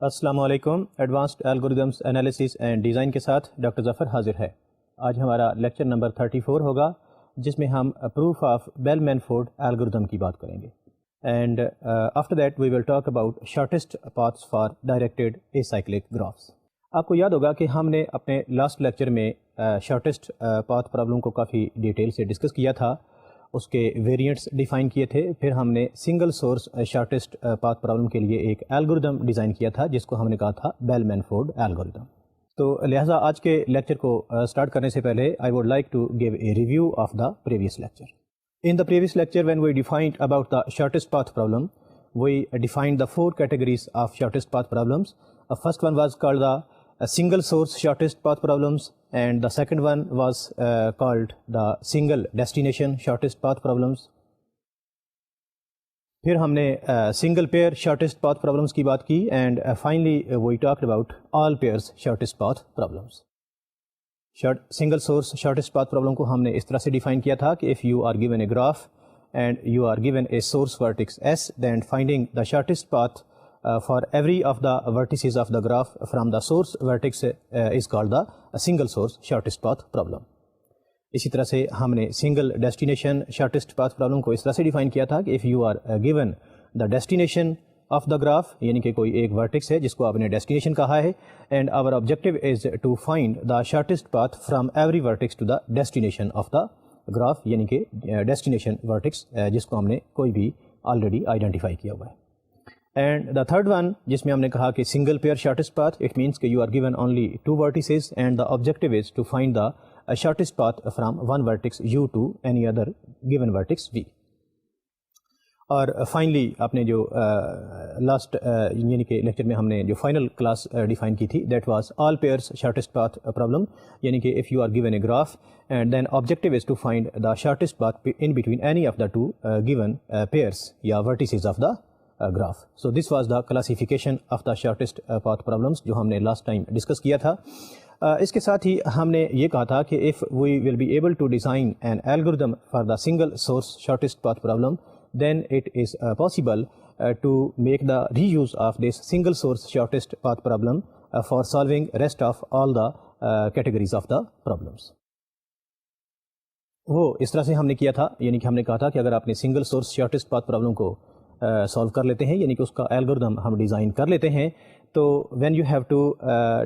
السلام علیکم. Advanced algorithms analysis and design کے ساتھ ڈاکٹر ظفر حاضر ہے. آج ہمارا لیکچر نمبر 34 ہوگا جس میں ہم proof of Bellman Ford algorithm کی بات کریں گے. And after that we will talk about shortest paths for directed acyclic graphs. آپ کو یاد ہوگا کہ ہم نے اپنے لاسٹ لیکچر میں شارٹیسٹ پاتھ پرابلم کو کافی ڈیٹیل سے ڈسکس کیا تھا. اس کے ویریئنٹس ڈیفائن کیے تھے. پھر ہم نے single source shortest path problem کے لیے ایک الگوریدم ڈیزائن کیا تھا جس کو ہم نے کہا تھا بیل مینفورڈ الگوریدم. تو لہٰذا آج کے لیکچر کو اسٹارٹ کرنے سے پہلے I would like to give a review of the previous lecture. In the previous lecture when we defined about the shortest path problem we defined the 4 categories of shortest path problems. First one was called the single source shortest path problems, and the second one was called the single destination shortest path problems. پھر ہم نے single pair shortest path problems کی بات کی, and finally we talked about all pairs shortest path problems. single source shortest path problem کو ہم نے اس طرح سے ڈیفائن کیا تھا کہ if you are given a graph and you are given a source vertex S, then finding the shortest path for every of the vertices of the graph from the source vertex is called the single source shortest path problem. اسی طرح سے ہم نے single destination shortest path problem کو اس طرح سے define کیا تھا کہ if you are given the destination of the graph, یعنی کہ کوئی ایک vertex ہے جس کو آپ نے destination کہا ہے, and our objective is to find the shortest path from every vertex to the destination of the graph, یعنی کہ destination vertex جس کو ہم نے کوئی بھی already identify کیا ہوا ہے. اینڈ دا تھرڈ ون جس میں ہم نے کہا کہ single pair shortest path, it means کہ you are given only 2 vertices and the objective is to find the shortest path from one vertex u to any other given vertex v. اور finally آپ نے جو last یعنی کہ lecture میں ہم نے جو فائنل کلاس ڈیفائن کی تھی that was all pairs shortest path problem, یعنی کہ if you are given a graph and then objective is to find the shortest path in between any of the 2 given pairs یا vertices of the graph. So this was the classification of the shortest path problems جو ہم نے last time discuss کیا تھا. اس کے ساتھ ہی ہم نے یہ کہا تھا کہ if we will be able to design an algorithm for the single source shortest path problem, then it is possible to make the reuse of this single source shortest path problem for solving rest of all the categories of the problems. وہ اس طرح سے ہم نے کیا تھا, یعنی کہ ہم نے کہا تھا کہ اگر آپ نے single source shortest path problem کو سالو کر لیتے ہیں, یعنی کہ اس کا الگوریدم ہم ڈیزائن کر لیتے ہیں, تو when you have to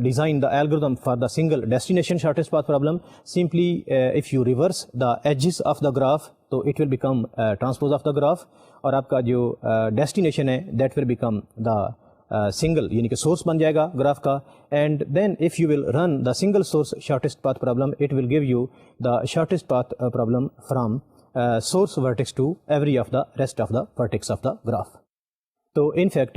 design the algorithm for the single destination shortest path problem, simply if you reverse the edges of the graph تو it will become transpose of the graph, اور آپ کا جو destination ہے that will become the single یعنی کہ source بن جائے گا گراف کا. And then if you will run the single source shortest path problem it will give you the shortest path problem from source vertex to every of the rest of the vertex of the graph. تو in fact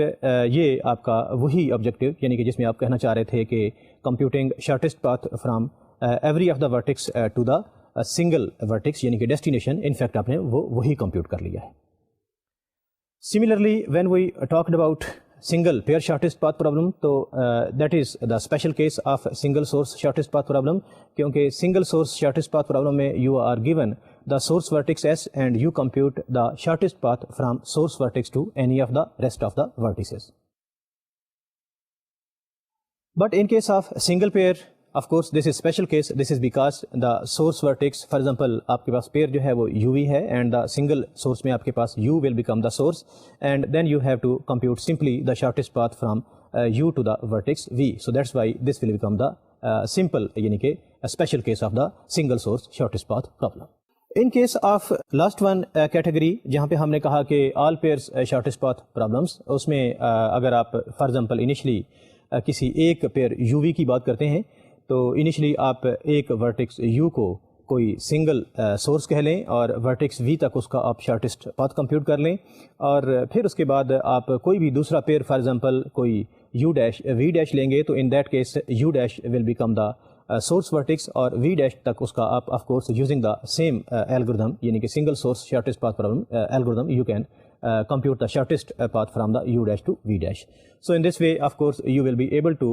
یہ آپ کا وہی objective یعنی کہ جس میں آپ کہنا چاہ رہے تھے کہ computing shortest path from every of the vertex to the single vertex یعنی کہ ڈیسٹینیشن, ان فیکٹ آپ نے وہی کمپیوٹ کر لیا ہے. Similarly when we talked about single pair shortest path problem, تو that is the special case of single source shortest path problem, کیونکہ single source shortest path problem میں you are given the source vertex S and you compute the shortest path from source vertex to any of the rest of the vertices. But in case of single pair, of course this is special case. This is because the source vertex, for example آپ کے پاس pair جو ہے وہ UV ہے and the single source میں آپ کے پاس U will become the source, and then you have to compute simply the shortest path from U to the vertex V. So that's why this will become the simple یعنی کہ special case of the single source shortest path problem. In case of last one category جہاں پہ ہم نے کہا کہ all pairs shortest path problems, اس میں اگر آپ for example initially کسی ایک pair UV کی بات کرتے ہیں تو انیشلی آپ ایک vertex U کو کوئی سنگل سورس کہہ لیں اور vertex V تک اس کا آپ شارٹیسٹ پاتھ کمپیوٹ کر لیں, اور پھر اس کے بعد آپ کوئی بھی دوسرا پیر فار ایگزامپل کوئی U ڈیش V ڈیش لیں گے, تو ان that case U dash will become the source vertex, اور V ڈیش تک اس کا آپ of course using the same algorithm یعنی کہ single source shortest path problem algorithm you can compute the shortest path from the U dash to V dash. So in this way, of course, you will be able to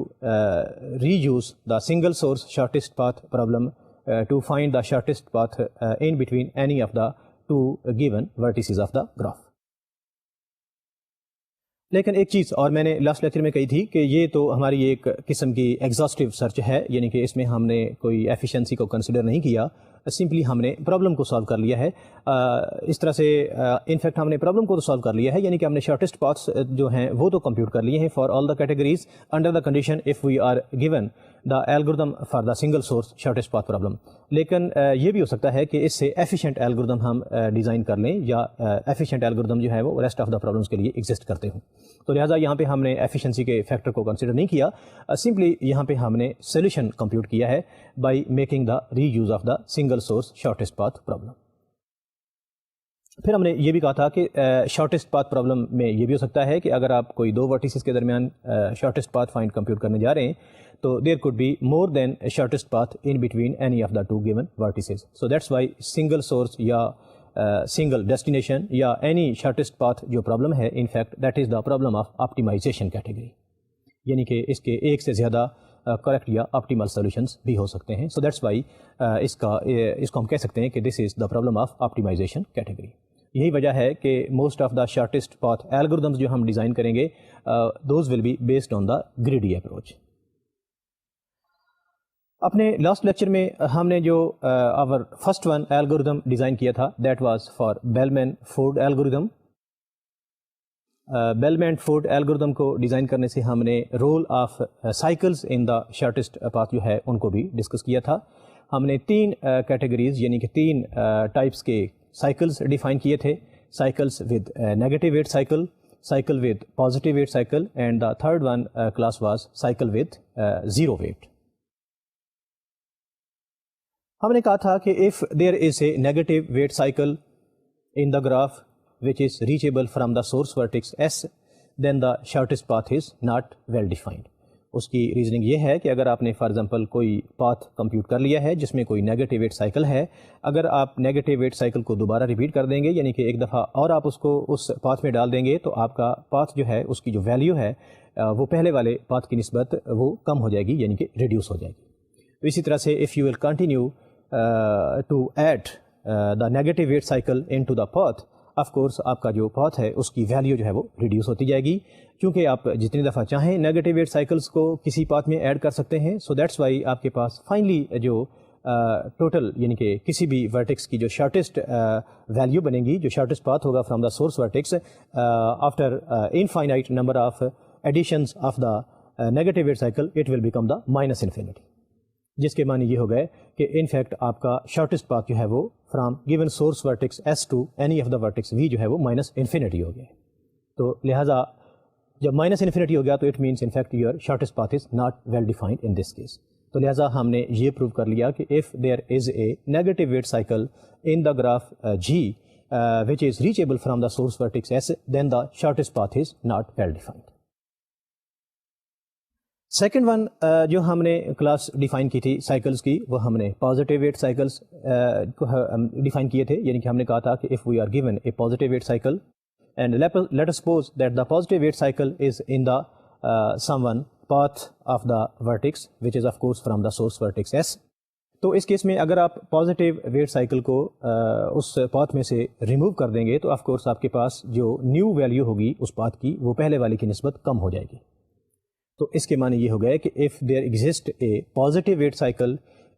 reuse the single source shortest path problem to find the shortest path in between any of the 2 given vertices of the graph. لیکن ایک چیز اور میں نے last lecture میں کہی تھی کہ یہ تو ہماری ایک قسم کی ایگزاسٹیو سرچ ہے، یعنی کہ اس میں ہم نے کوئی ایفیشنسی کو کنسیڈر نہیں کیا، سمپلی ہم نے پرابلم کو سالو کر لیا ہے. اس طرح سے انفیکٹ ہم نے پرابلم کو تو سالو کر لیا ہے، یعنی کہ ہم نے شارٹیسٹ پاتھس جو ہیں وہ تو کمپیوٹ کر لیے ہیں for all the categories under the condition if we are given the algorithm for the single source shortest path problem. لیکن یہ بھی ہو سکتا ہے کہ اس سے ایفیشینٹ ایلگردم ہم ڈیزائن کر لیں، یا ایفیشینٹ ایلگردم جو ہے وہ ریسٹ آف دا پرابلمس کے لیے ایگزسٹ کرتے ہوں. تو لہٰذا یہاں پہ ہم نے ایفیشنسی کے فیکٹر کو کنسیڈر نہیں کیا، سمپلی یہاں پہ ہم نے سولوشن کمپیوٹ کیا ہے by making the reuse of the single source shortest path problem. پھر ہم نے یہ بھی کہا تھا کہ شارٹیسٹ پاتھ پرابلم میں یہ بھی ہو سکتا ہے کہ اگر آپ کوئی دو ورٹیسز کے درمیان شارٹیسٹ پاتھ فائنڈ کمپیوٹ کرنے جا رہے ہیں تو there could be more than shortest path in between any of the two given vertices. So that's why single source یا سنگل ڈیسٹینیشن یا اینی شارٹیسٹ پاتھ جو پرابلم ہے، in fact that is the problem of optimisation category, یعنی کہ اس کے ایک سے زیادہ کریکٹ یا آپٹیمل سولوشنس بھی ہو سکتے ہیں. سو دیٹس وائی اس کو ہم کہہ سکتے ہیں کہ this is the problem of optimisation category. یہی وجہ ہے کہ most of the shortest path algorithms جو ہم ڈیزائن کریں گے those will be based on the greedy approach. اپنے لاسٹ لیکچر میں ہم نے جو our first one algorithm design کیا تھا that was for Bellman Ford algorithm. Bellman Ford algorithm کو ڈیزائن کرنے سے ہم نے role of cycles in the shortest path جو ہے ان کو بھی ڈسکس کیا تھا. ہم نے تین کیٹیگریز یعنی کہ تین ٹائپس کے سائیکلز ڈیفائن کیے تھے: cycles with negative weight cycle, cycle with positive weight cycle, and the third one class was cycle with zero weight. ہم نے کہا تھا کہ if there is a negative weight cycle in the graph which is reachable from the source vertex S, then the shortest path is not well defined. اس کی reasoning یہ ہے کہ اگر آپ نے فار ایگزامپل کوئی پاتھ کمپیوٹ کر لیا ہے جس میں کوئی نیگیٹو ویٹ سائیکل ہے، اگر آپ نیگیٹو ویٹ سائیکل کو دوبارہ ریپیٹ کر دیں گے، یعنی کہ ایک دفعہ اور آپ اس کو اس پاتھ میں ڈال دیں گے، تو آپ کا پاتھ جو ہے اس کی جو ویلیو ہے وہ پہلے والے پاتھ کی نسبت وہ کم ہو جائے گی، یعنی کہ ریڈیوس ہو جائے گی. تو اسی طرح سے if you will continue to add the negative weight cycle into the path, of course آپ کا جو پاتھ ہے اس کی ویلیو جو ہے وہ ریڈیوس ہوتی جائے گی، کیونکہ آپ جتنی دفعہ چاہیں نیگیٹو ویٹ سائیکلس کو کسی پاتھ میں ایڈ کر سکتے ہیں. سو دیٹس وائی آپ کے پاس فائنلی جو ٹوٹل یعنی کہ کسی بھی ورٹیکس کی جو شارٹیسٹ ویلیو بنے گی، جو شارٹیسٹ پاتھ ہوگا from the source vertex after infinite number of additions of the negative weight cycle, it will become the minus infinity, جس کے معنی یہ ہو گئے کہ ان فیکٹ آپ کا شارٹیسٹ پاتھ جو ہے وہ from given source vertex S to any of the vertex V جو ہے وہ مائنس انفینٹی ہو گیا. تو لہٰذا جب مائنس انفینٹی ہو گیا تو it means in fact your shortest path is not well defined in this case. تو لہٰذا ہم نے یہ پروو کر لیا کہ if there is a negative weight cycle in the graph G which is reachable from the source vertex S, then the shortest path is not well defined. Second one جو ہم نے کلاس ڈیفائن کی تھی cycles کی، وہ ہم نے positive weight cycles کو ڈیفائن کیے تھے. یعنی کہ ہم نے کہا تھا کہ if we are given a positive weight cycle and let us suppose that the positive weight cycle is in the some one path of the vertex which is of course from the source vertex S. تو اس case میں اگر آپ positive weight cycle کو اس path میں سے remove کر دیں گے تو آف کورس آپ کے پاس جو نیو ویلیو ہوگی اس پاتھ کی وہ پہلے والے کی نسبت کم ہو جائے گی. تو اس کے معنی یہ ہو گئے کہ if there exist a positive weight cycle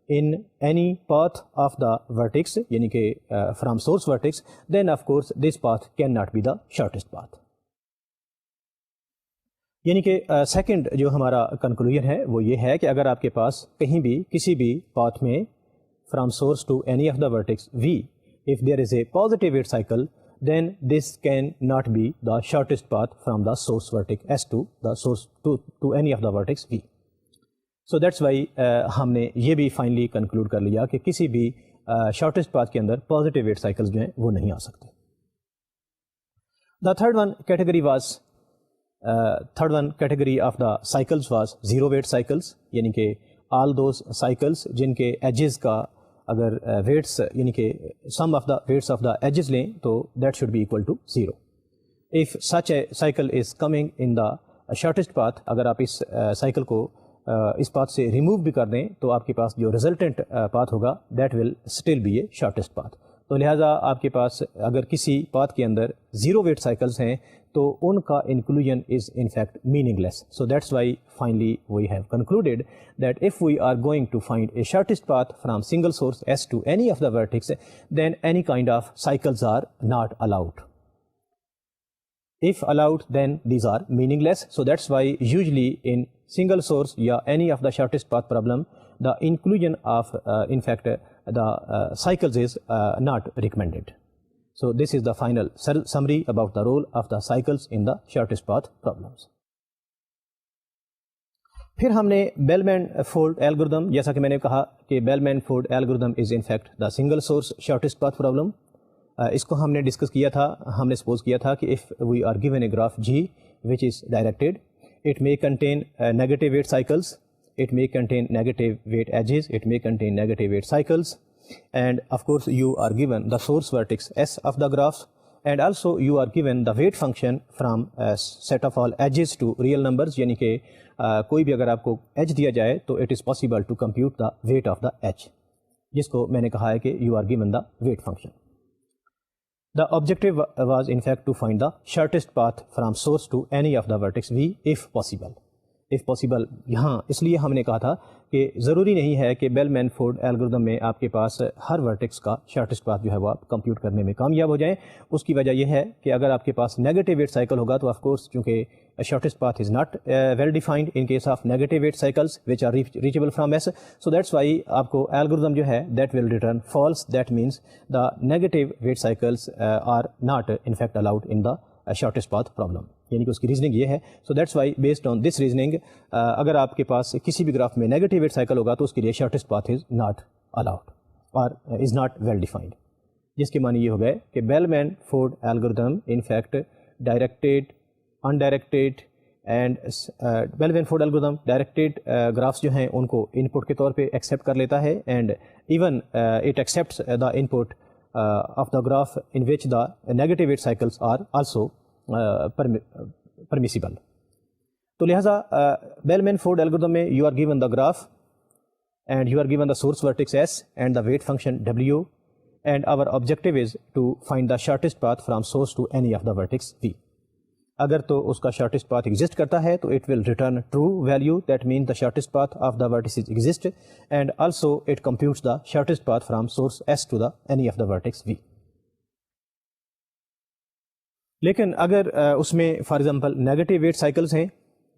in any path of the vertex, یعنی کہ from source vertex, then of course this path can not be the shortest path. یعنی کہ سیکنڈ جو ہمارا کنکلوژن ہے وہ یہ ہے کہ اگر آپ کے پاس کہیں بھی کسی بھی پاتھ میں from source to any of the vertex we if there is a positive weight cycle then this can not be the shortest path from the source vertex S to the source to any of the vertex V. So that's why ہم نے یہ بھی finally conclude کر لیا کہ کسی بھی shortest path کے اندر پازیٹیو ویٹ سائیکلز جو ہیں وہ نہیں آ سکتے. The third one category of the cycles was zero weight cycles، یعنی کہ all those cycles جن کے ایجز کا اگر ویٹس یعنی کہ sum of the weights of the edges لیں تو that should be equal to zero. If such a cycle is coming in the shortest path, اگر آپ اس سائیکل کو اس پاتھ سے ریموو بھی کر دیں تو آپ کے پاس جو ریزلٹنٹ پاتھ ہوگا that will still be a shortest path. تو لہٰذا آپ کے پاس اگر کسی پاتھ کے اندر زیرو ویٹ سائیکلز ہیں تو ان کا inclusion is in fact meaningless. So that's why finally we have concluded that if we are going to find a shortest path from single source S to any of the vertex, then any kind of cycles are not allowed. If allowed, then these are meaningless. So that's why usually in single source یا any of the shortest path problem, the inclusion of in fact the cycles is not recommended. So this is the final summary about the role of the cycles in the shortest path problems. پھر ہم نے Bellman Ford algorithm, جیسا کہ میں نے کہا کہ Bellman Ford algorithm is in fact the single source shortest path problem. اس کو ہم نے ڈسکس کیا تھا. ہم نے سپوز کیا تھا کہ if we are given a graph G which is directed, it may contain negative weight cycles, it may contain negative weight edges, it may contain negative weight cycles, and of course you are given the source vertex S of the graph, and also you are given the weight function from a set of all edges to real numbers. یعنی کہ کوئی بھی اگر آپ کو age دیا جائے تو it is possible to compute the weight of the edge, جس کو میں نے کہا ہے کہ you are given the weight function. The objective was in fact to find the shortest path from source to any of the vertex V if possible. If possible یہاں اس لیے ہم نے کہا تھا کہ ضروری نہیں ہے کہ بیلمین فورڈ الگوریتھم میں آپ کے پاس ہر ورٹیکس کا شارٹیسٹ پاتھ جو ہے وہ آپ کمپیوٹ کرنے میں کامیاب ہو جائیں. اس کی وجہ یہ ہے کہ اگر آپ کے پاس نیگیٹو ویٹ سائیکل ہوگا تو آف کورس چونکہ shortest path is not well defined in case of negative weight cycles which are reachable from S. So that's why آپ کو algorithm جو ہے that will return false. That means the negative weight cycles are not in fact allowed in the shortest path problem. یعنی کہ اس کی reasoning یہ ہے. So that's why based on this reasoning اگر آپ کے پاس کسی بھی گراف میں نیگیٹو ویٹ سائیکل ہوگا تو اس کے لیے shortest path is not allowed or is not well defined. جس کے معنی یہ ہو گئے کہ Bellman Ford algorithm in fact directed, undirected and Bellman Ford algorithm directed graphs جو ہیں ان کو ان پٹ کے طور پہ ایکسیپٹ کر لیتا ہے, and even it accepts the input of the graph in which the negative weight cycles are also permissible. تو لہٰذا بیلمین فورڈ الگوریتھم میں you are given the graph and you are given the source vertex S and the weight function W, and our objective is to find the shortest path from source to any of the vertex V. اگر تو اس کا shortest path exist کرتا ہے تو it will return true value, that mean the shortest path of the vertices exist, and also it computes the shortest path from source S to the any of the vertex V. لیکن اگر اس میں for example negative weight cycles ہیں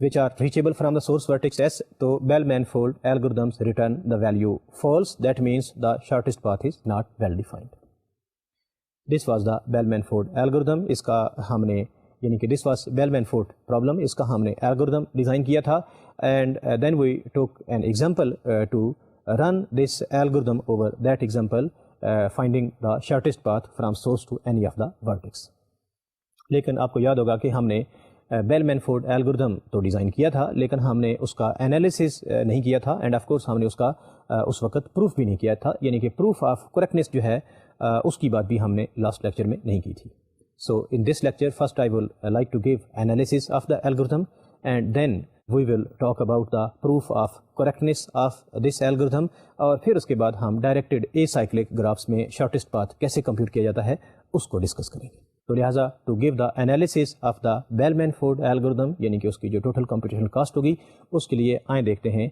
which are reachable from the source vertex S, تو Bellman Ford algorithms return the value false. That means the shortest path is not well defined. This was the Bellman Ford algorithm. اس کا ہم نے یعنی کہ this was Bellman Ford problem, اس کا ہم نے algorithm ڈیزائن کیا تھا, and then we took an example to run this algorithm over that example, finding the shortest path from source to any of the vertex. لیکن آپ کو یاد ہوگا کہ ہم نے بیلمین فورڈ الگوریتھم تو ڈیزائن کیا تھا لیکن ہم نے اس کا انالیسس نہیں کیا تھا, اینڈ آف کورس ہم نے اس کا اس وقت پروف بھی نہیں کیا تھا, یعنی کہ پروف آف کریکٹنیس جو ہے اس کی بات بھی ہم نے لاسٹ لیکچر میں نہیں کی تھی. So in this lecture first I will like to give analysis of the algorithm, and then we will talk about the proof of correctness of this algorithm, اور پھر اس کے بعد ہم ڈائریکٹیڈ اے سائیکلک گرافس میں shortest path کیسے compute کیا جاتا ہے اس کو ڈسکس کریں گے. تو لہٰذا to give the analysis of the Bellman Ford algorithm, یعنی کہ اس کی جو ٹوٹل کمپیوٹیشنل کاسٹ ہوگی, اس کے لیے آئیں دیکھتے ہیں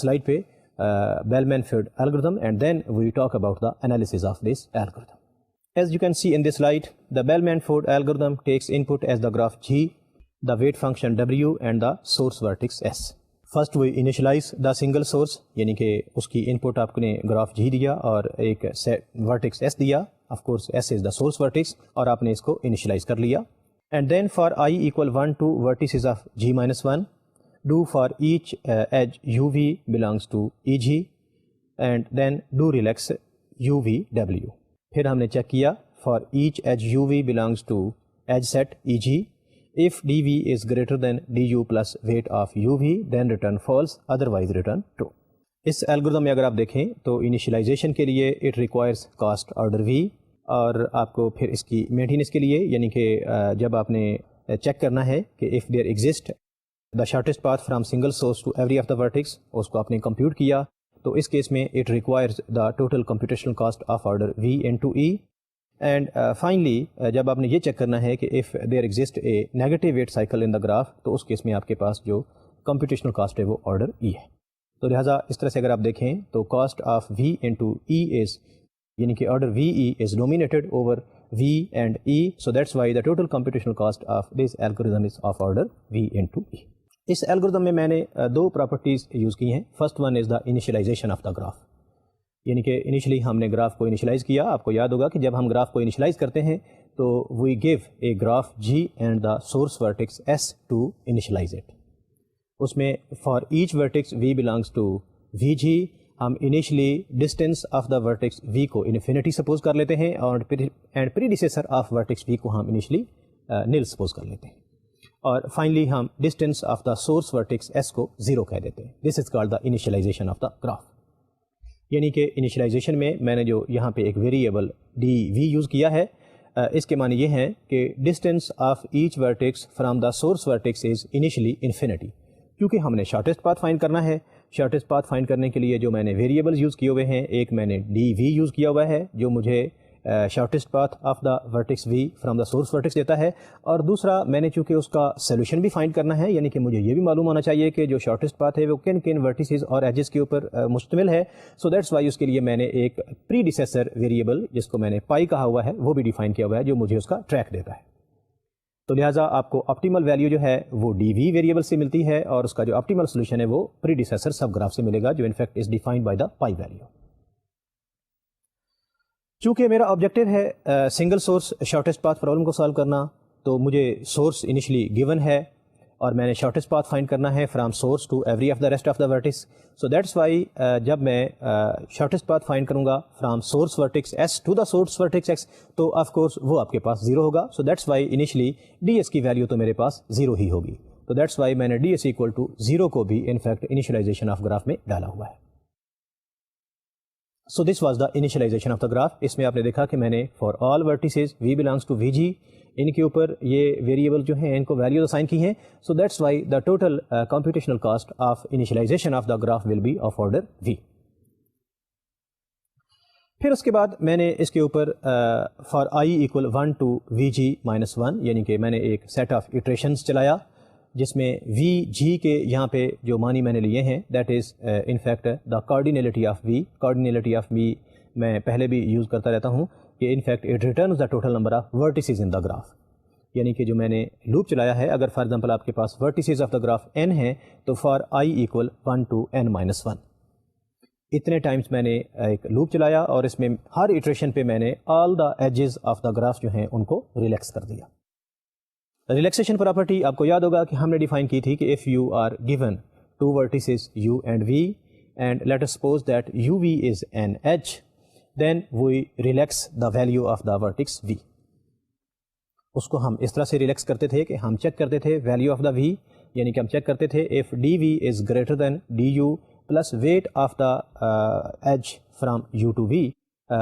سلائڈ پہ Bellman Ford algorithm, and then we talk about the analysis of this algorithm. As you can see in this slide, the Bellman-Ford algorithm takes input as the graph G, the weight function W, and the source vertex S. First we initialize the single source, یعنی کہ اس کی input آپ نے graph G دیا اور ایک vertex S دیا. Of course S is the source vertex, اور آپ نے اس کو initialize کر لیا. And then for I equal 1 to vertices of G minus 1, do for each edge UV belongs to EG, and then do relax UVW. پھر ہم نے check کیا for each edge you v belongs to edge set E G, if d v is greater than D you plus weight of you v then return false, otherwise return true. اس algorithm میں اگر آپ دیکھیں تو initialization کے لیے it requires cost order V, اور آپ کو پھر اس کی مینٹیننس کے لیے یعنی کہ جب آپ نے چیک کرنا ہے کہ if there exist the shortest path from single source to every of the vertex, اس کو آپ نے کمپیوٹ کیا, تو اس کیس میں it requires the total computational cost of order V into E, and finally جب آپ نے یہ چیک کرنا ہے کہ if there exist a negative weight cycle in the graph تو اس کیس میں آپ کے پاس جو کمپیوٹیشنل کاسٹ ہے وہ آرڈر ای ہے. تو لہٰذا اس طرح سے اگر آپ دیکھیں تو cost of V into E is یعنی کہ order V E is dominated over V and E, so that's why the total computational cost of this algorithm is of order V into E. اس algorithm میں نے دو properties use کی ہیں. First one is the initialisation of the graph, یعنی کہ initially ہم نے گراف کو انیشلائز کیا. آپ کو یاد ہوگا کہ جب ہم گراف کو انیشلائز کرتے ہیں تو we give a graph G and the source vertex S to initialise it. اس میں for each vertex V belongs to we G ہم initially distance of the vertex وی کو انفینٹی سپوز کر لیتے ہیں اور اینڈ پریڈیسیسر آف ورٹیکس وی کو ہم انیشلی نل سپوز کر لیتے ہیں, اور فائنلی ہم distance of the source vertex S کو 0 کہہ دیتے ہیں. This is called the initialisation of the graph. یعنی کہ انیشلائزیشن میں نے جو یہاں پہ ایک ویریبل ڈی وی یوز کیا ہے, اس کے معنی یہ ہیں کہ distance of each vertex from the source vertex is initially infinity. کیونکہ ہم نے شارٹیسٹ پاتھ فائنڈ کرنا ہے. شارٹیسٹ پاتھ فائنڈ کرنے کے لیے جو میں نے ویریبلز یوز کیے ہوئے ہیں, ایک میں نے ڈی وی یوز کیا ہوا ہے جو مجھے shortest path of the vertex v from the source vertex دیتا ہے, اور دوسرا میں نے چونکہ اس کا سولوشن بھی فائنڈ کرنا ہے, یعنی کہ مجھے یہ بھی معلوم ہونا چاہیے کہ جو شارٹیسٹ پاتھ ہے وہ کن کن ورٹیسز اور ایجز کے اوپر مشتمل ہے. سو دیٹس وائی اس کے لیے میں نے ایک پری ڈیسیسر ویریبل جس کو میں نے پائی کہا ہوا ہے وہ بھی ڈیفائن کیا ہوا ہے جو مجھے اس کا ٹریک دیتا ہے. تو لہٰذا آپ کو آپٹیمل ویلیو جو ہے وہ ڈی وی ویریبل سے ملتی ہے, اور اس کا جو آپٹیمل سولوشن ہے وہ پری ڈیسیسر سب گراف سے ملے گا جو in fact is defined by the pi value. چونکہ میرا آبجیکٹیو ہے single source shortest path problem کو سالو کرنا, تو مجھے سورس انیشلی گیون ہے اور میں نے شارٹیسٹ پاتھ فائنڈ کرنا ہے from source to every of the rest of the vertex. So that's why جب میں شارٹیسٹ پاتھ فائنڈ کروں گا from source vertex S to the source vertex X تو آف کورس وہ آپ کے پاس 0 ہوگا. So that's why initially D S کی ویلیو تو میرے پاس 0 ہی ہوگی. تو دیٹس وائی میں نے ڈی ایس اکول ٹو 0 کو بھی انفیکٹ انیشلائزیشن آف گراف میں ڈالا ہوا ہے. So this was the initialisation of the graph. اس میں آپ نے دیکھا کہ میں نے for all vertices V belongs to we G ان کے اوپر یہ ویریبل جو ہیں ان کو ویلیوز اسائن کی ہیں. So that's why the total computational cost of initialisation of the graph will be of order V. پھر اس کے بعد میں نے اس کے اوپر for I equal 1 to we G minus 1 یعنی کہ میں نے ایک سیٹ آف ایٹریشنس چلایا جس میں وی جی کے یہاں پہ جو معنی میں نے لیے ہیں that is in fact the cardinality of V. Cardinality of V میں پہلے بھی یوز کرتا رہتا ہوں کہ in fact it returns the total number of vertices in the graph. یعنی کہ جو میں نے لوپ چلایا ہے, اگر فار ایگزامپل آپ کے پاس vertices of the graph n ہیں تو for I equal 1 to n minus 1 اتنے ٹائمس میں نے ایک لوپ چلایا, اور اس میں ہر ایٹریشن پہ میں نے all the edges of the graph جو ہیں ان کو ریلیکس کر دیا. ریلیکسیشن پراپرٹی آپ کو یاد ہوگا کہ ہم نے ڈیفائن کی تھی کہ if you are given 2 vertices u and v and let us suppose that uv is an edge, then we relax the value of the vertex v. اس کو ہم اس طرح سے ریلیکس کرتے تھے کہ ہم چیک کرتے تھے ویلیو آف دا وی, یعنی کہ ہم چیک کرتے تھے if dv is greater than du plus weight of the edge from u to v.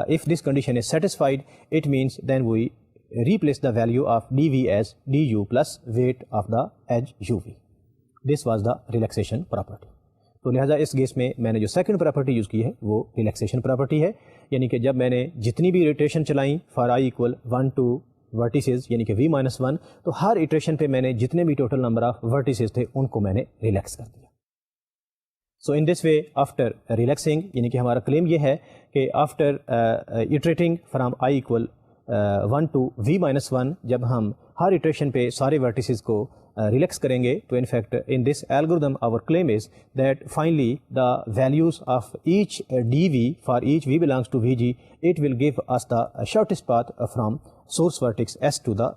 If this condition is satisfied, it means then we replace the value of dv as du plus weight of the edge uv. This was the relaxation property. تو لہٰذا اس case میں نے جو second property use کی ہے وہ relaxation property ہے, یعنی کہ جب میں نے جتنی بھی روٹیشن چلائیں for I equal 1 to vertices یعنی کہ v مائنس 1, تو ہر ایٹریشن پہ میں نے جتنے بھی ٹوٹل نمبر آف ورٹیسز تھے ان کو میں نے ریلیکس کر دیا. سو in this way after relaxing, یعنی کہ ہمارا کلیم یہ ہے کہ after iterating from I equal 1 to v minus 1, جب ہم ہر ایٹریشن پہ سارے ورٹیسز کو ریلیکس کریں گے تو in fact in this algorithm our claim is that finally the values of each D we for each we belongs to we G it will give us the shortest path from source vertex S to the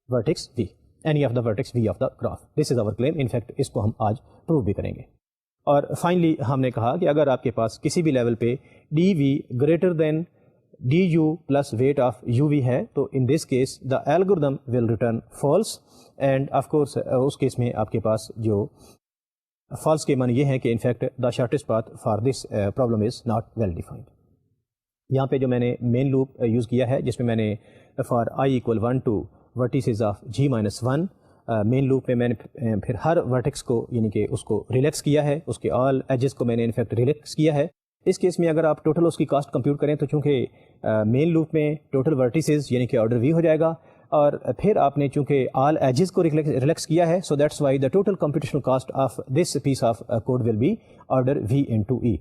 vertex V, any of the vertex V of the graph. This is our claim. In fact اس کو ہم آج prove بھی کریں گے. اور finally ہم نے کہا کہ اگر آپ کے پاس کسی بھی لیول پہ D V greater than D you plus weight of you V ہے تو in this case the algorithm will return false, and of course اس کیس میں آپ کے پاس جو فالس کے معنی یہ ہے کہ in fact the shortest path for this problem is not well defined. یہاں پہ جو میں نے مین لوپ یوز کیا ہے جس میں نے for I equal 1 to vertices of G minus 1, main loop میں نے پھر ہر ورٹیکس کو یعنی کہ اس کو ریلیکس کیا ہے, اس کے آل ایجز کو میں نے ان فیکٹ ریلیکس کیا ہے. اس کیس میں اگر آپ ٹوٹل اس کی کاسٹ کمپیوٹ کریں تو چونکہ مین لوپ میں ٹوٹل ورٹیسز یعنی کہ آرڈر وی ہو جائے گا, اور پھر آپ نے چونکہ آل ایجز کو ریلیکس کیا ہے, so that's why the total computational cost of this piece of code will be order V into E.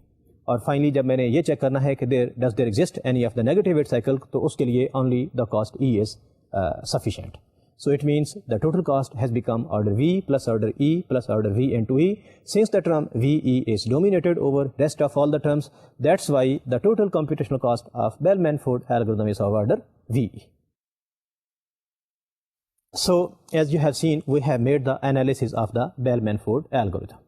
اور فائنلی جب میں نے یہ چیک کرنا ہے کہ does there exist any of the negative weight cycle, تو اس کے لیے only the cost E is sufficient. So it means the total cost has become order V plus order E plus order V into E. Since the term VE is dominated over rest of all the terms, that's why the total computational cost of Bell-Manford algorithm is of order VE. So as you have seen, we have made the analysis of the Bell-Manford algorithm.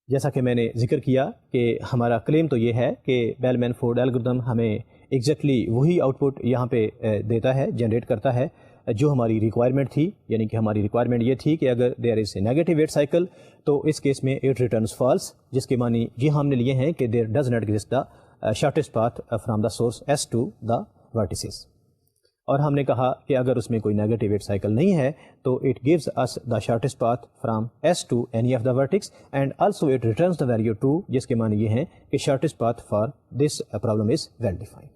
جیسا کہ میں نے ذکر کیا کہ ہمارا کلیم تو یہ ہے کہ بیل مینفورڈ الگوریتھم ہمیں ایگزیکٹلی وہی آؤٹ پٹ یہاں پہ دیتا ہے, جنریٹ کرتا ہے جو ہماری ریکوائرمنٹ تھی. یعنی کہ ہماری ریکوائرمنٹ یہ تھی کہ اگر there is a negative weight cycle تو اس کیس میں اٹ ریٹرنس فالس, جس کے معنی یہ ہم نے لیے ہیں کہ there does not exist the shortest path from the source S to the vertices. اور ہم نے کہا کہ اگر اس میں کوئی نیگیٹو ویٹ سائیکل نہیں ہے تو it gives us the shortest path from S to any of the vertex, and also it returns the value 2, جس کے معنی یہ ہیں کہ shortest path for this problem is well defined.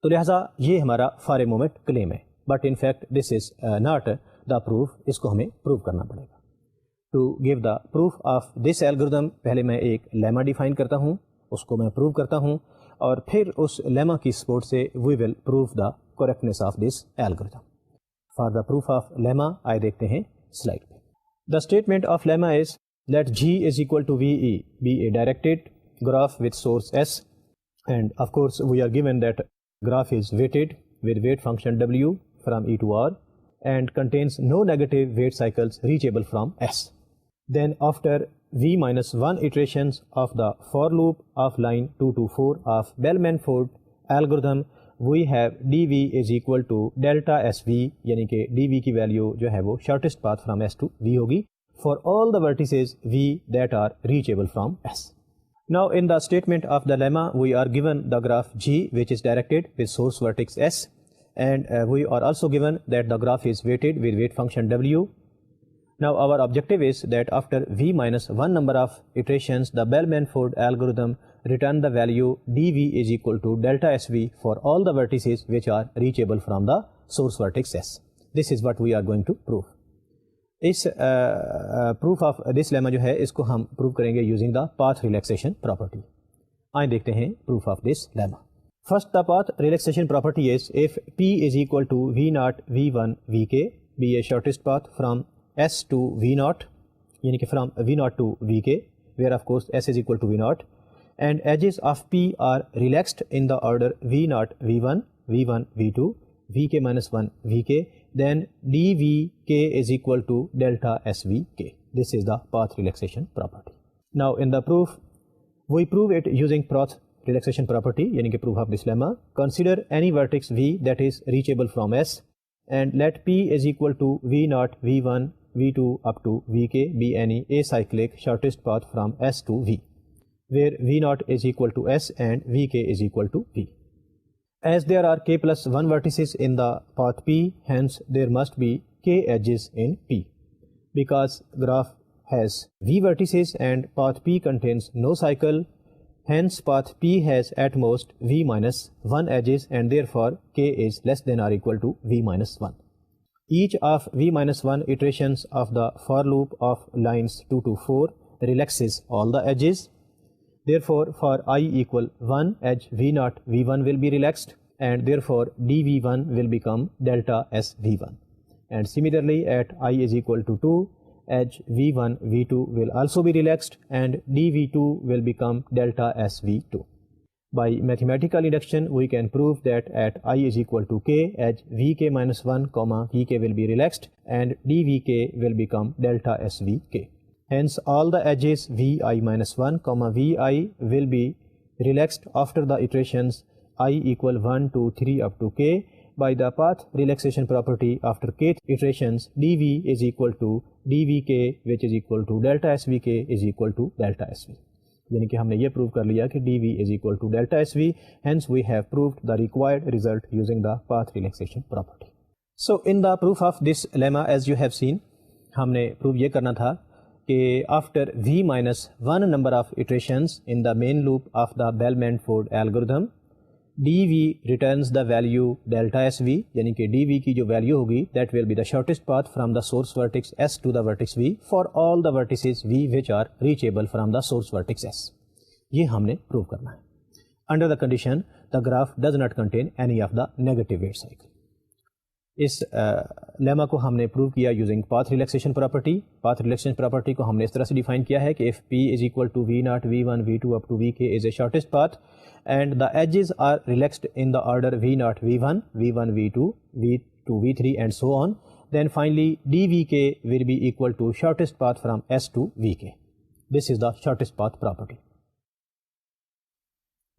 تو لہٰذا یہ ہمارا فار اے مومنٹ کلیم ہے, but in fact this is not the proof. اس کو ہمیں پروو کرنا پڑے گا. To give the proof of this algorithm پہلے میں ایک لیما ڈیفائن کرتا ہوں, اس کو میں پروو کرتا ہوں, اور پھر اس لیما کی سپورٹ سے we will prove the correctness of this algorithm. For the proof of lemma آئے دیکھتے ہیں سلائڈ پہ. The statement of lemma is let G is equal to V E be a directed graph with source S, and of course we are given that graph is weighted with weight function W from E to R and contains no negative weight cycles reachable from S. Then after V minus 1 iterations of the for loop of line 2 to 4 of Bell-Manford algorithm, we have dV is equal to delta SV, یعنی کہ dV کی value جو ہے وہ shortest path from S to V ہوگی for all the vertices V that are reachable from S. Now in the statement of the lemma we are given the graph G which is directed with source vertex S, and we are also given that the graph is weighted with weight function W. Now our objective is that after V minus 1 number of iterations the Bell-Manford algorithm return the value dV is equal to delta SV for all the vertices which are reachable from the source vertex S. This is what we are going to prove. اس proof of this lemma جو ہے اس کو ہم prove کریں گے using the path relaxation property. آئیں دیکھتے ہیں proof of this lemma. First the path relaxation property is if P is equal to V naught V one V K be a shortest path from S to V naught, یعنی کہ from V naught to we K where of course S is equal to V naught, and edges of P are relaxed in the order V naught V one V two we K minus one V کے, then dvk is equal to delta svk. This is the path relaxation property. Now in the proof, we prove it using path relaxation property, yani ki proof of this lemma. Consider any vertex v that is reachable from S, and let p is equal to v0, v1, v2 up to vk be any acyclic shortest path from S to v, where v0 is equal to S and vk is equal to v. As there are k plus 1 vertices in the path P, hence there must be k edges in P. Because graph has V vertices and path P contains no cycle, hence path P has at most V minus 1 edges, and therefore k is less than or equal to V minus 1. Each of V minus 1 iterations of the for loop of lines 2 to 4 relaxes all the edges. Therefore, for I equal 1, edge V0, V1 will be relaxed, and therefore dV1 will become delta SV1. And similarly, at I is equal to 2, edge V1, V2 will also be relaxed, and dV2 will become delta SV2. By mathematical induction, we can prove that at I is equal to k, edge Vk minus 1, Vk will be relaxed, and dVk will become delta SVk. Hence, all the edges vi minus 1, vi will be relaxed after the iterations I equal 1, 2, 3 up to k. By the path relaxation property, after kth iterations, dv is equal to dvk, which is equal to delta svk is equal to delta sv. یعنی کہ ہم نے یہ prove کر لیا کہ dv is equal to delta sv. Hence, we have proved the required result using the path relaxation property. So, in the proof of this lemma, as you have seen, ہم نے پروو یہ کرنا تھا کہ after v minus 1 number of iterations in the main loop of the bell Ford algorithm D V returns the value delta S V, یعنی کہ D وی کی جو ویلیو ہوگی that will be the shortest path from the source vertex S to the vertex V for all the vertices V which are reachable from the source vertex S. یہ ہم نے prove کرنا ہے under the condition the graph does not contain any of the negative weight cycle. اس lemma کو ہم نے prove کیا using path relaxation property. Path relaxation property کو ہم نے اس طرح سے ڈیفائن کیا ہے کہ if P is equal to V0, V1, V2 up to Vk is a shortest path and the edges are relaxed in the order V0, V1, V1, V2, V2, V3 and so on, then finally dVk will be equal to shortest path from S to Vk. This is the shortest path property.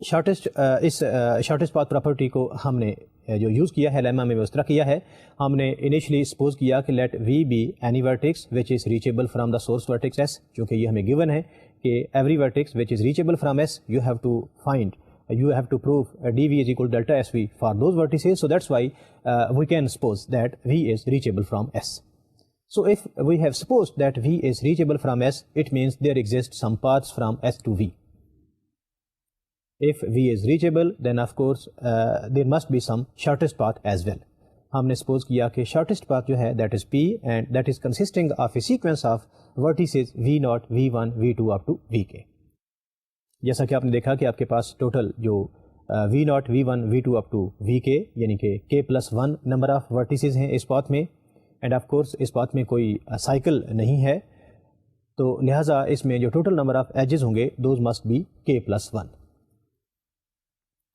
اس shortest path property کو ہم نے جو use کیا ہے Lima میں وہ اس طرح کیا ہے. ہم نے انیشلی سپوز کیا کہ let v be any vertex which is reachable from the source vertex S, چونکہ یہ ہمیں گیون ہے کہ every vertex which is reachable from S you have to prove d v is equal delta S v for those vertices. So that's why we can suppose that v is reachable from S. So if we have supposed that V is reachable from S, it means there exist some paths from S to V. If V is reachable, then of course there must be some shortest path as well. ہم نے suppose کیا کہ shortest path جو ہے that is P and that is consisting of a sequence of vertices V0, V1, V2 up to Vk. جیسا کہ آپ نے دیکھا کہ آپ کے پاس ٹوٹل جو V0, V1, V2 up to Vk یعنی کہ k+1 نمبر آف vertices ہیں اس پاتھ میں، اینڈ آف کورس اس بات میں کوئی سائیکل نہیں ہے، تو لہٰذا اس میں جو ٹوٹل نمبر آف ایجز ہوں گے those must be k+1.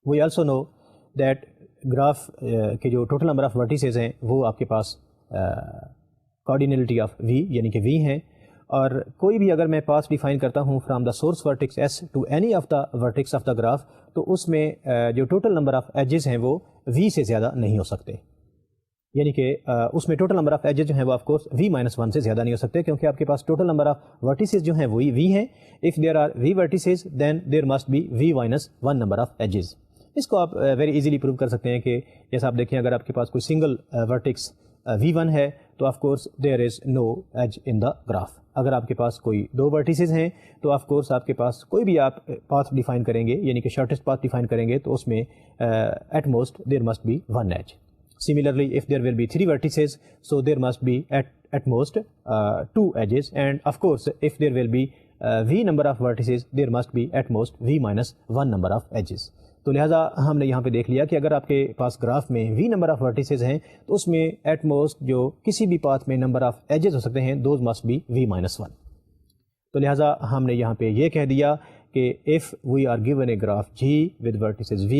We also know that graph کے جو ٹوٹل نمبر آف ورٹیسز ہیں وہ آپ کے پاس کوآرڈینیلٹی آف وی یعنی کہ وی ہیں، اور کوئی بھی اگر میں پاس ڈیفائن کرتا ہوں from the source vertex S to any of the vertex of the graph, تو اس میں جو ٹوٹل نمبر آف ایجز ہیں وہ وی سے زیادہ نہیں ہو سکتے، یعنی کہ اس میں ٹوٹل نمبر آف ایجز جو ہیں وہ آف کورس V-1 سے زیادہ نہیں ہو سکتے، کیونکہ آپ کے پاس ٹوٹل نمبر آف ورٹیسز جو ہیں وہی V ہیں. If there are V vertices then there must be V-1 number of edges. اس کو آپ ویری ایزیلی پروو کر سکتے ہیں کہ جیسا آپ دیکھیں اگر آپ کے پاس کوئی سنگل ورٹیکس V1 ہے تو of course there is no edge in the graph. اگر آپ کے پاس کوئی دو ورٹیسز ہیں تو آف کورس آپ کے پاس کوئی بھی آپ پاتھ ڈیفائن کریں گے یعنی کہ شارٹیسٹ پاتھ ڈیفائن کریں گے تو اس میں at most there must be 1 edge. Similarly, if there will be 3 vertices, so there must be at most 2 edges, and of course, if there will be V number of vertices, there must be at most V-1 number of edges. تو لہٰذا ہم نے یہاں پہ دیکھ لیا کہ اگر آپ کے پاس گراف میں V نمبر آف vertices ہیں تو اس میں ایٹ موسٹ جو کسی بھی پاتھ میں نمبر آف ایجز ہو سکتے ہیں those must be V-1. تو لہٰذا ہم نے یہاں پہ یہ کہہ دیا کہ if we are given a graph G with vertices V,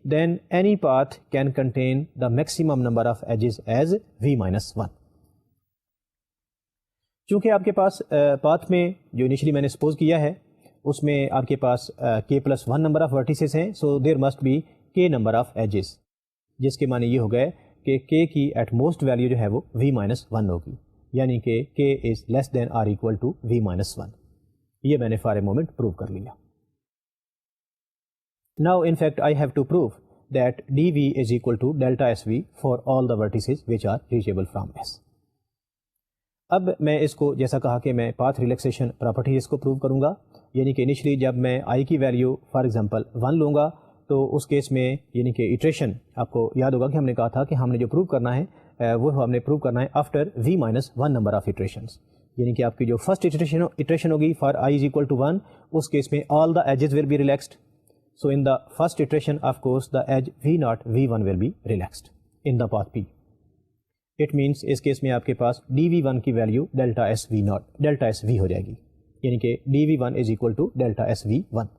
then any path can contain the maximum number of edges as V-1. چونکہ آپ کے پاس پاتھ میں جو انیشلی میں نے سپوز کیا ہے اس میں آپ کے پاس k+1 نمبر آف vertices ہیں، so there must be k number of edges، جس کے معنی یہ ہو گئے کہ k کی ایٹ موسٹ ویلیو جو ہے وہ V-1 ہوگی، یعنی کہ k is less than or equal to V-1. یہ میں نے فار اے مومنٹ پروو کر لیا. Now in fact I have to prove that dV is equal to delta SV for all the vertices which are reachable from S. اب میں اس کو جیسا کہا کہ میں پاتھ ریلیکسیشن پراپرٹی اس کو پروو کروں گا، یعنی کہ انیشلی جب میں I کی ویلیو فار ایگزامپل 1 لوں گا تو اس کیس میں یعنی کہ ایٹریشن آپ کو یاد ہوگا کہ ہم نے کہا تھا کہ ہم نے جو پروو کرنا ہے وہ ہم نے پروو کرنا ہے after V-1 number of iterations, یعنی کہ آپ کی جو فرسٹ ایٹریشن ہوگی for I is equal to 1، اس کیس میں all the edges will be relaxed. So in the first iteration of course the edge V0, V1 will be relaxed in the path P. It means اس case میں آپ کے پاس dV1 کی value delta S V0 delta S V ہو جائے گی، یعنی کہ dV1 is equal to delta S V1.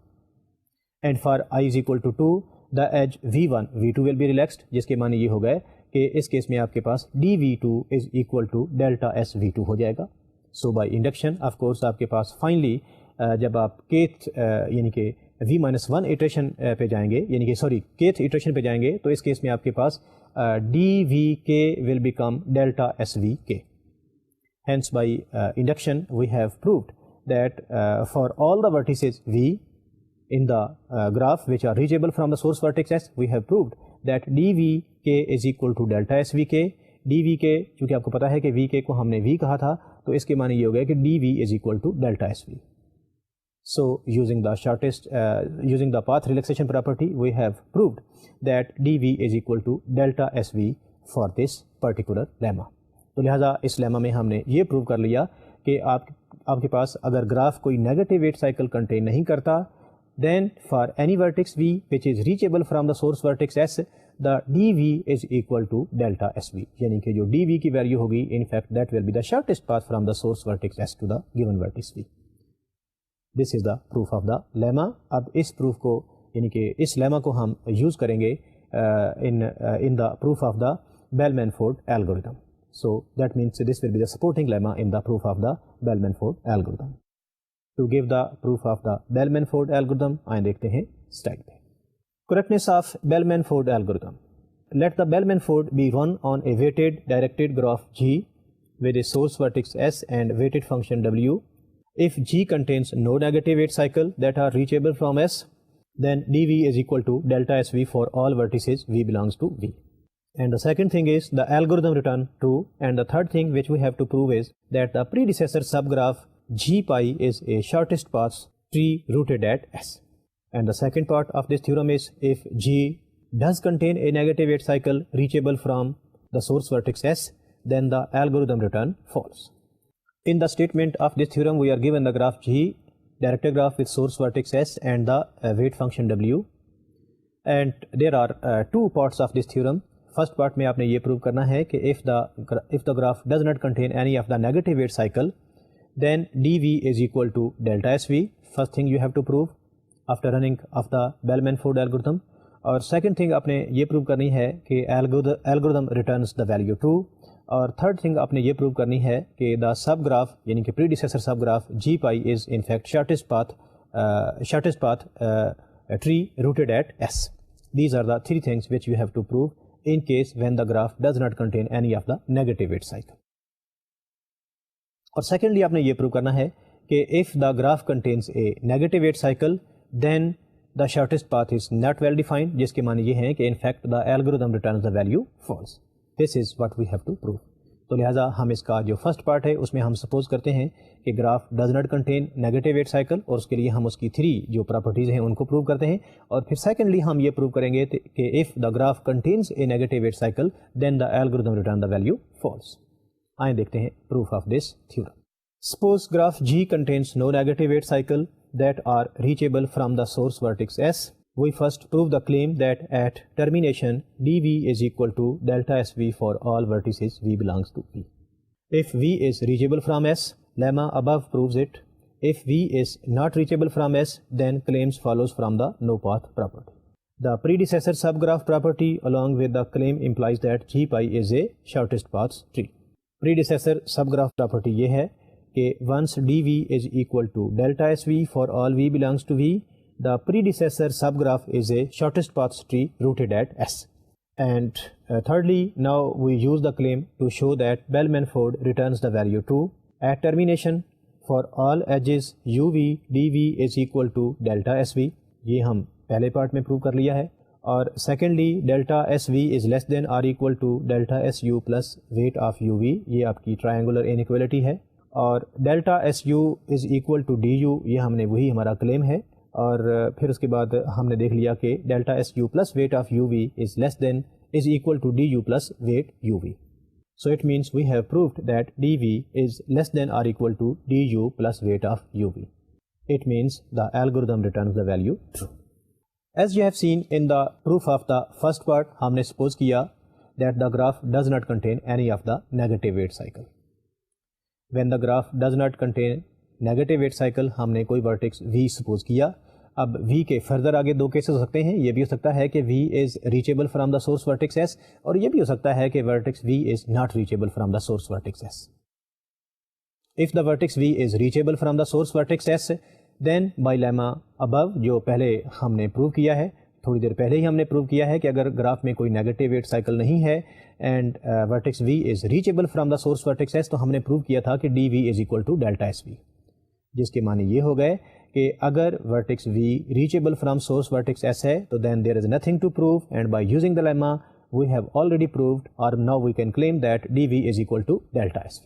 And for I is equal to 2 the edge V1, V2 will be relaxed، جس کے معنی یہ ہو گئے کہ اس کیس میں آپ کے پاس dV2 is equal to delta S V2 ہو جائے گا. So by induction of course آپ کے پاس finally جب آپ kth یعنی کہ V-1 ایٹریشن پہ جائیں گے یعنی کہ kth ایٹریشن پہ جائیں گے تو اس کیس میں آپ کے پاس dVk will become delta SVk. Hence by induction we have proved that for all the vertices V in the graph which are reachable from the source vertex S, we have proved that dVk is equal to delta SVk. dVk چونکہ آپ کو پتا ہے کہ Vk کو ہم نے V کہا تھا تو اس کے معنی یہ ہو گیا کہ D v is equal to delta S v. So using the path relaxation property, we have proved that dv is equal to delta sv for this particular lemma. تو لہٰذا اس لیما میں ہم نے یہ پروو کر لیا کہ آپ کے پاس اگر گراف کوئی نیگیٹو ویٹ سائیکل کنٹین نہیں کرتا, then for any vertex v which is reachable from the source vertex s, the dv is equal to delta sv. یعنی کہ جو dv کی ویلیو ہوگی in fact that will be the shortest path from the source vertex s to the given vertex v. This is the proof of the Lima. اب اس proof کو یعنی کہ اس lemma کو ہم یوز کریں گے in the proof of the bell مینفورڈ algorithm. So that means this will be the supporting lemma in the proof of the bell مینفورڈ algorithm. To give the proof of the bell مینفورڈ algorithm آئیں دیکھتے ہیں style پہ. Correctness of Bellman Ford algorithm. Let the bell مینفورڈ be run on a weighted directed graph G with a source vertex S and weighted function W. If G contains no negative weight cycle that are reachable from S, then dV is equal to delta SV for all vertices V belongs to V. And the second thing is the algorithm return true. And the third thing which we have to prove is that the predecessor subgraph G pi is a shortest path tree rooted at S. And the second part of this theorem is if G does contain a negative weight cycle reachable from the source vertex S, then the algorithm return false. In the statement of this theorem, we are given the graph G, directed graph with source vertex S and the weight function W. And there are two parts of this theorem. First part میں آپ نے یہ prove کرنا ہے کہ if the graph does not contain any of the negative weight cycle, then dV is equal to delta SV. First thing you have to prove after running of the Bell-Manford algorithm. اور second thing آپ نے یہ prove کرنی ہے کہ algorithm returns the value 2. اور third thing آپ نے یہ پروو کرنی ہے کہ دا سب گراف یعنی کہ predecessor subgraph G pi is in fact shortest path tree rooted at S. These are the three things which you have to prove in case when the graph does not contain any of the negative weight cycle. اور secondly آپ نے یہ prove کرنا ہے کہ if the graph contains a negative weight cycle then the shortest path is not well defined, جس کے معنی یہ ہے کہ in fact the algorithm returns the value false. This is what we have to prove. تو لہٰذا ہم اس کا جو فرسٹ پارٹ ہے اس میں ہم سپوز کرتے ہیں کہ graph does not contain negative weight cycle, اور اس کے لیے ہم اس کی 3 جو پراپرٹیز ہیں ان کو پروو کرتے ہیں. اور پھر سیکنڈلی ہم یہ پروو کریں گے کہ if the graph contains a negative weight cycle then the algorithm return the value false. آئیں دیکھتے ہیں proof of this theorem. Suppose graph G contains no negative weight cycle that are reachable from the source vertex S. We first prove the claim that at termination dV is equal to delta SV for all vertices V belongs to V. If V is reachable from S, lemma above proves it. If V is not reachable from S, then claims follows from the no path property. The predecessor subgraph property along with the claim implies that G pi is a shortest path tree. Predecessor subgraph property یہ ہے کہ once dV is equal to delta SV for all V belongs to V, the predecessor subgraph is a shortest path tree rooted at S. And thirdly, now we use the claim to show that Bell-Manford returns the value 2. At termination, for all edges UV, dV is equal to delta SV. یہ ہم پہلے part میں prove کر لیا ہے. اور secondly, delta SV is less than or equal to delta SU plus weight of UV. یہ آپ کی triangular inequality ہے. اور delta SU is equal to DU, یہ ہم نے وہی ہمارا claim ہے. اور پھر اس کے بعد ہم نے دیکھ لیا کہ delta S u plus weight of you v is equal to du plus weight uv. So it means we have proved that dv is less than or equal to du plus weight of uv. It means the algorithm returns the value true. As you have seen in the proof of the first part, ہم نے suppose کیا that the graph does not contain any of the negative weight cycle. When the graph does not contain negative weight cycle, ہم نے کوئی vertex v suppose کیا. اب v کے further آگے دو کیسز ہو سکتے ہیں. یہ بھی ہو سکتا ہے کہ v is reachable from the source vertex s, اور یہ بھی ہو سکتا ہے کہ vertex v is not reachable from the source vertex s. If the vertex v is reachable from the source vertex s, then by lemma above جو پہلے ہم نے پروو کیا ہے, تھوڑی دیر پہلے ہی ہم نے پروو کیا ہے کہ اگر گراف میں کوئی نیگیٹو ویٹ سائیکل نہیں ہے and vertex v is reachable from the source vertex s, تو ہم نے پروو کیا تھا کہ dv is equal to delta sv, جس کے معنی یہ ہو گئے کہ اگر vertex v reachable from source vertex s ہے تو then there is nothing to prove, and by using the lemma we have already proved, or now we can claim that dv is equal to delta sv.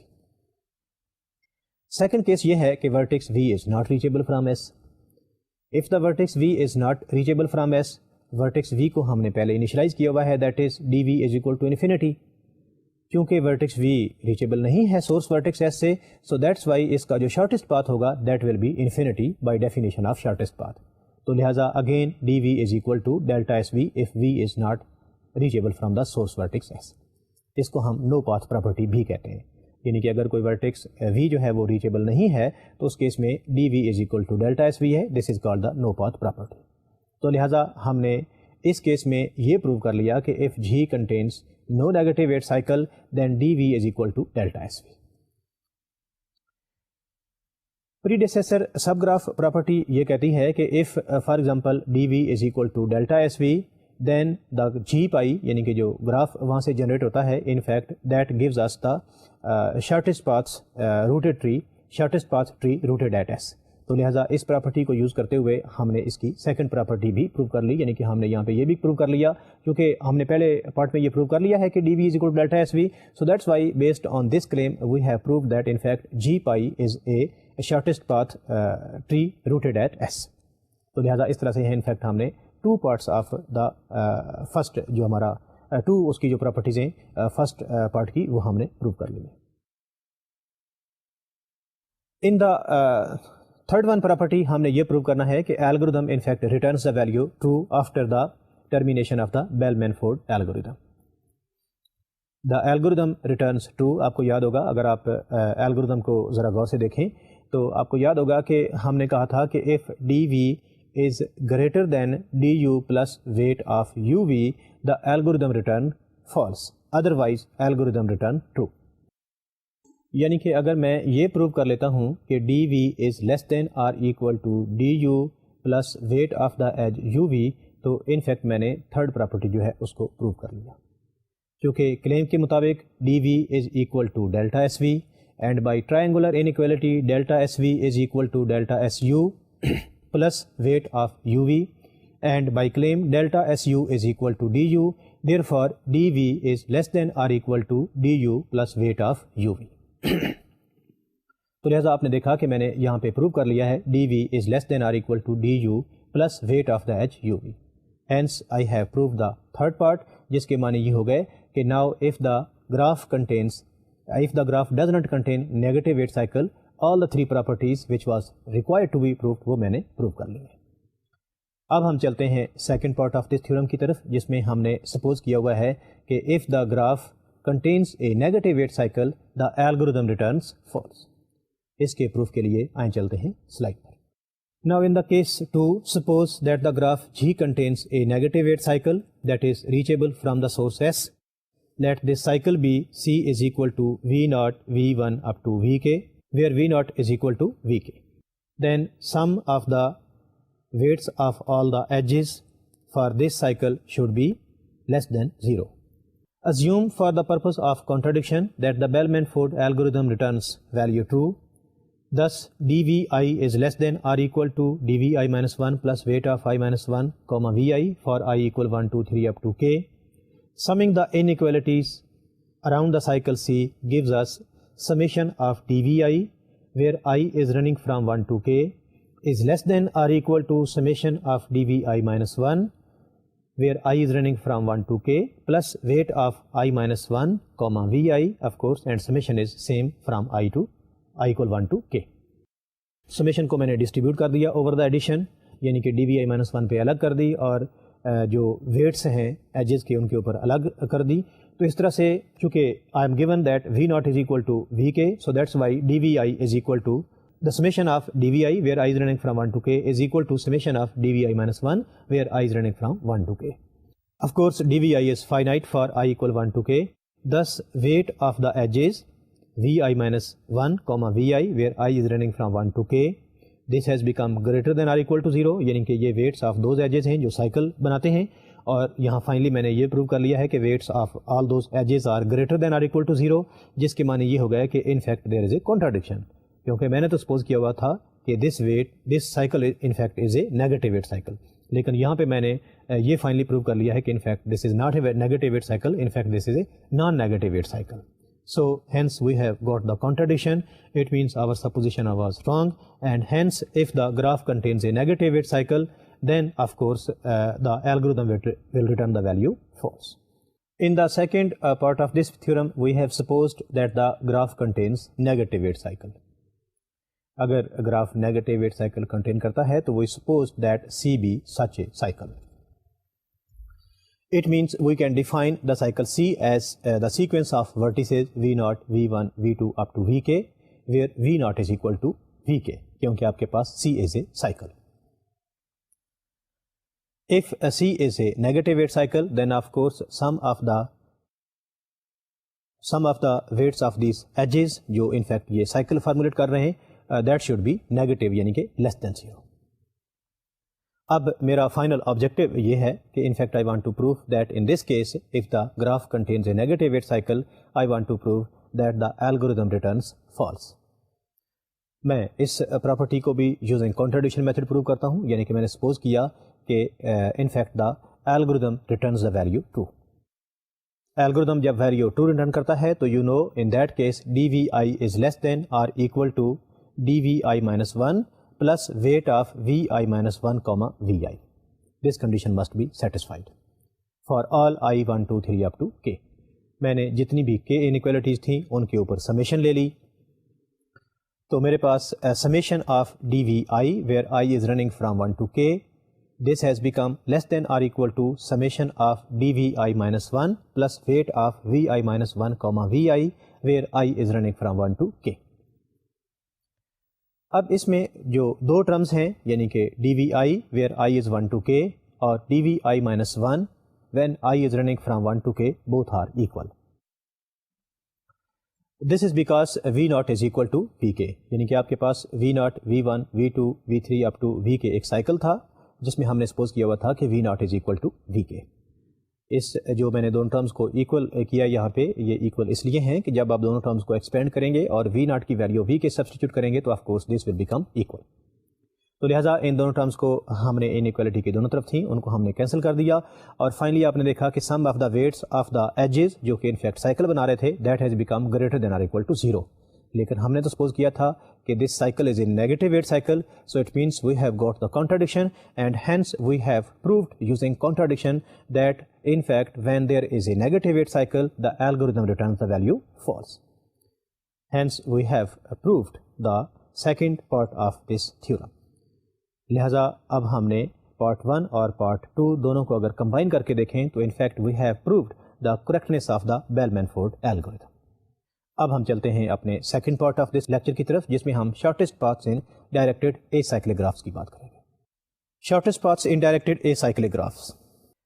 Second case یہ ہے کہ vertex v is not reachable from s. If the vertex v is not reachable from s, vertex وی کو ہم نے پہلے initialize کیا ہوا ہے, that is d v is equal to infinity. کیونکہ ورٹیکس وی ریچیبل نہیں ہے سورس ورٹیکس ایس سے, سو دیٹس وائی اس کا جو شارٹیسٹ پاتھ ہوگا that will be infinity by definition of shortest path. تو لہٰذا again d v is equal to delta S v if v is not reachable from the source vertex s. اس کو ہم نو path property بھی کہتے ہیں, یعنی کہ اگر کوئی ورٹیکس وی جو ہے وہ ریچیبل نہیں ہے تو اس کیس میں d v is equal to delta S v ہے, this is called the no path property. تو لہٰذا ہم نے اس کیس میں یہ پروو کر لیا کہ if G contains no negative weight cycle then d v is equal to delta S v. Predecessor subgraph property یہ کہتی ہے کہ if for example d v is equal to delta S v then the G pi, یعنی کہ جو graph وہاں سے generate ہوتا ہے, in fact that gives us the shortest path rooted tree, shortest path tree rooted at S. تو لہٰذا اس property کو یوز کرتے ہوئے ہم نے اس کی سیکنڈ پراپرٹی بھی پروو کر لی, یعنی کہ ہم نے یہاں پہ یہ بھی پروو کر لیا کیونکہ ہم نے پہلے پارٹ میں یہ پروو کر لیا ہے کہ D v is equal to delta S v. So that's why based on this claim we have proved that in fact G pi is a shortest path tree rooted at S. تو لہٰذا اس طرح سے in fact ہم نے two parts of the first جو ہمارا to اس کی جو پراپرٹیز ہیں فرسٹ پارٹ کی وہ ہم نے پروو کر لی. In the third one property ہم نے یہ پروو کرنا ہے کہ algorithm in fact returns the value true after the termination of the bell مینفورڈ algorithm. The algorithm returns true. آپ کو یاد ہوگا, اگر آپ الگوریدم کو ذرا غور سے دیکھیں تو آپ کو یاد ہوگا کہ ہم نے کہا تھا کہ if d v is greater than D you plus weight of you v the algorithm return false, otherwise algorithm return true. یعنی کہ اگر میں یہ پروو کر لیتا ہوں کہ D v is less than or equal to d you plus weight of the edge you v, تو ان فیکٹ میں نے تھرڈ پراپرٹی جو ہے اس کو پروو کر لیا. کیونکہ کلیم کے مطابق d v is equal to delta S v and by triangular inequality delta S v is equal to delta S u plus weight of you we, and by claim delta S u is equal to d u, therefore d v is less than or equal to d you plus weight of you v. تو لہٰذا آپ نے دیکھا کہ میں نے یہاں پہ پروو کر لیا ہے d v is less than or equal to d you plus weight of the edge you v. Hence I have prove the third part, جس کے معنی یہ ہو گئے کہ now if the graph contains if the graph does not contain negative weight cycle, all the three properties which was required to be proved وہ میں نے prove کر لی ہے. اب ہم چلتے ہیں second part of this theorem کی طرف, جس میں ہم نے سپوز کیا ہوا ہے کہ if the graph contains a negative weight cycle the algorithm returns false. اس کے پروف کے لیے آئیں چلتے ہیں slide per. Now in the case 2, suppose that the graph G contains a negative weight cycle that is reachable from the source S. Let this cycle be C is equal to V naught V1 up to Vk, where V naught is equal to Vk. Then sum of the weights of all the edges for this cycle should be less than 0. Assume for the purpose of contradiction that the Bell-Manford algorithm returns value true. Thus dvi is less than or equal to dvi minus 1 plus weight of I minus 1 comma vi for I equal 1 2 3 up to k. Summing the inequalities around the cycle C gives us summation of dvi, where I is running from 1 to k, is less than or equal to summation of dvi minus 1, where I is running from 1 to k, plus weight of I minus 1 comma vi, of course, and summation is same from I to I equal 1 to k. Summation کو میں نے distribute کر دیا over the addition, یعنی کہ D v i minus 1 پہ الگ کر دی اور جو ویٹس ہیں ایجز کے ان کے اوپر الگ کر دی. تو اس طرح سے چونکہ I am given that v naught is equal to we k, so that's why d v i is equal to the summation of d v i where i is running from 1 to k is equal to summation of d v i minus 1 where i is running from 1 to k. Of course d v i is finite for i equal 1 to k. Thus weight of the edges vi minus 1 comma vi where I is running from 1 to k, this has become greater than or equal to 0, یعنی کہ یہ weights of those edges ہیں جو cycle بناتے ہیں. اور یہاں finally میں نے یہ پروو کر لیا ہے کہ weights of all those edges are greater than or equal to 0, جس کے معنی یہ ہو گیا کہ in fact there is a contradiction, کیونکہ میں نے تو سپوز کیا ہوا تھا کہ this cycle in fact is a negative weight cycle, لیکن یہاں پہ میں نے یہ فائنلی پروو کر لیا ہے کہ in fact this is not a negative weight cycle, in fact this is a non-negative weight cycle. So hence we have got the contradiction. It means our supposition was wrong, and hence if the graph contains a negative weight cycle, then of course the algorithm will return the value false. In the second part of this theorem, we have supposed that the graph contains negative weight cycle. اگر graph negative weight cycle contain کرتا ہے تو we suppose that C be such a cycle. It means we can define the cycle C as the sequence of vertices V0, V1, V2 up to Vk, where V0 is equal to Vk, کیونکہ آپ کے پاس C is a cycle. If C is a negative weight cycle, then of course sum of the weights of these edges جو in fact یہ cycle formulate کر رہے ہیں that should be negative, یعنی کہ less than 0. اب میرا final objective یہ ہے کہ in fact I want to prove that in this case if the graph contains a negative weight cycle I want to prove that the algorithm returns false. میں اس property کو بھی using contradiction method prove کرتا ہوں, یعنی کہ میں نے سپوز کیا کہ in fact the algorithm returns the value true. Algorithm جب ویلیو ٹرو ریٹرن کرتا ہے تو you know in that case d v i is less than or equal to d v i minus 1 plus weight of Vi minus 1 comma Vi. This condition must be satisfied for all I 1, 2, 3 up to k. میں نے جتنی بھی k انیکویلٹیز تھیں ان کے اوپر summation لے لی, تو میرے پاس summation of d v i where i is running from 1 to k, this has become less than or equal to summation of d v i minus 1 plus weight of Vi minus 1 comma Vi where I is running from 1 to k. اب اس میں جو دو terms ہیں, یعنی کہ D v i where i is 1 to k اور d v i minus 1 when i is running from 1 to k, both are equal. This is because v naught is equal to we k, یعنی کہ آپ کے پاس وی naught, we 1, we 2, we 3 up to وی کے ایک cycle تھا جس میں ہم نے سپوز کیا ہوا تھا کہ وی ناٹ از اکول ٹو وی کے. اس جو میں نے دونوں ٹرمز کو ایکول کیا یہاں پہ, یہ ایکول اس لیے ہیں کہ جب آپ دونوں ٹرمز کو ایکسپینڈ کریں گے اور وی ناٹ کی ویلیو وی کے سبسٹیٹیوٹ کریں گے تو of course this will become equal. تو لہٰذا ان دونوں ٹرمز کو ہم نے ان ایکویلٹی کی دونوں طرف تھیں ان کو ہم نے کینسل کر دیا, اور فائنلی آپ نے دیکھا کہ sum of the weights of the edges جو کہ انفیکٹ سائیکل بنا رہے تھے that has become greater than or equal to 0. لیکن ہم نے تو سپوز کیا تھا کہ this cycle is a negative weight cycle, so it means we have got the contradiction and hence we have proved using contradiction that in fact when there is a negative weight cycle the algorithm returns the value false. Hence we have proved the second part of this theorem. لہذا اب ہم نے part 1 اور part 2 دونوں کو اگر combine کر کے دیکھیں تو in fact we have proved the correctness of the Bell-Manford algorithm. اب ہم چلتے ہیں اپنے second part of this lecture کی طرف جس میں ہم شارٹیسٹ پاتھس ان ڈائریکٹڈ اے سائیکلک گرافس کی بات کریں گے. Shortest paths in directed acyclic graphs.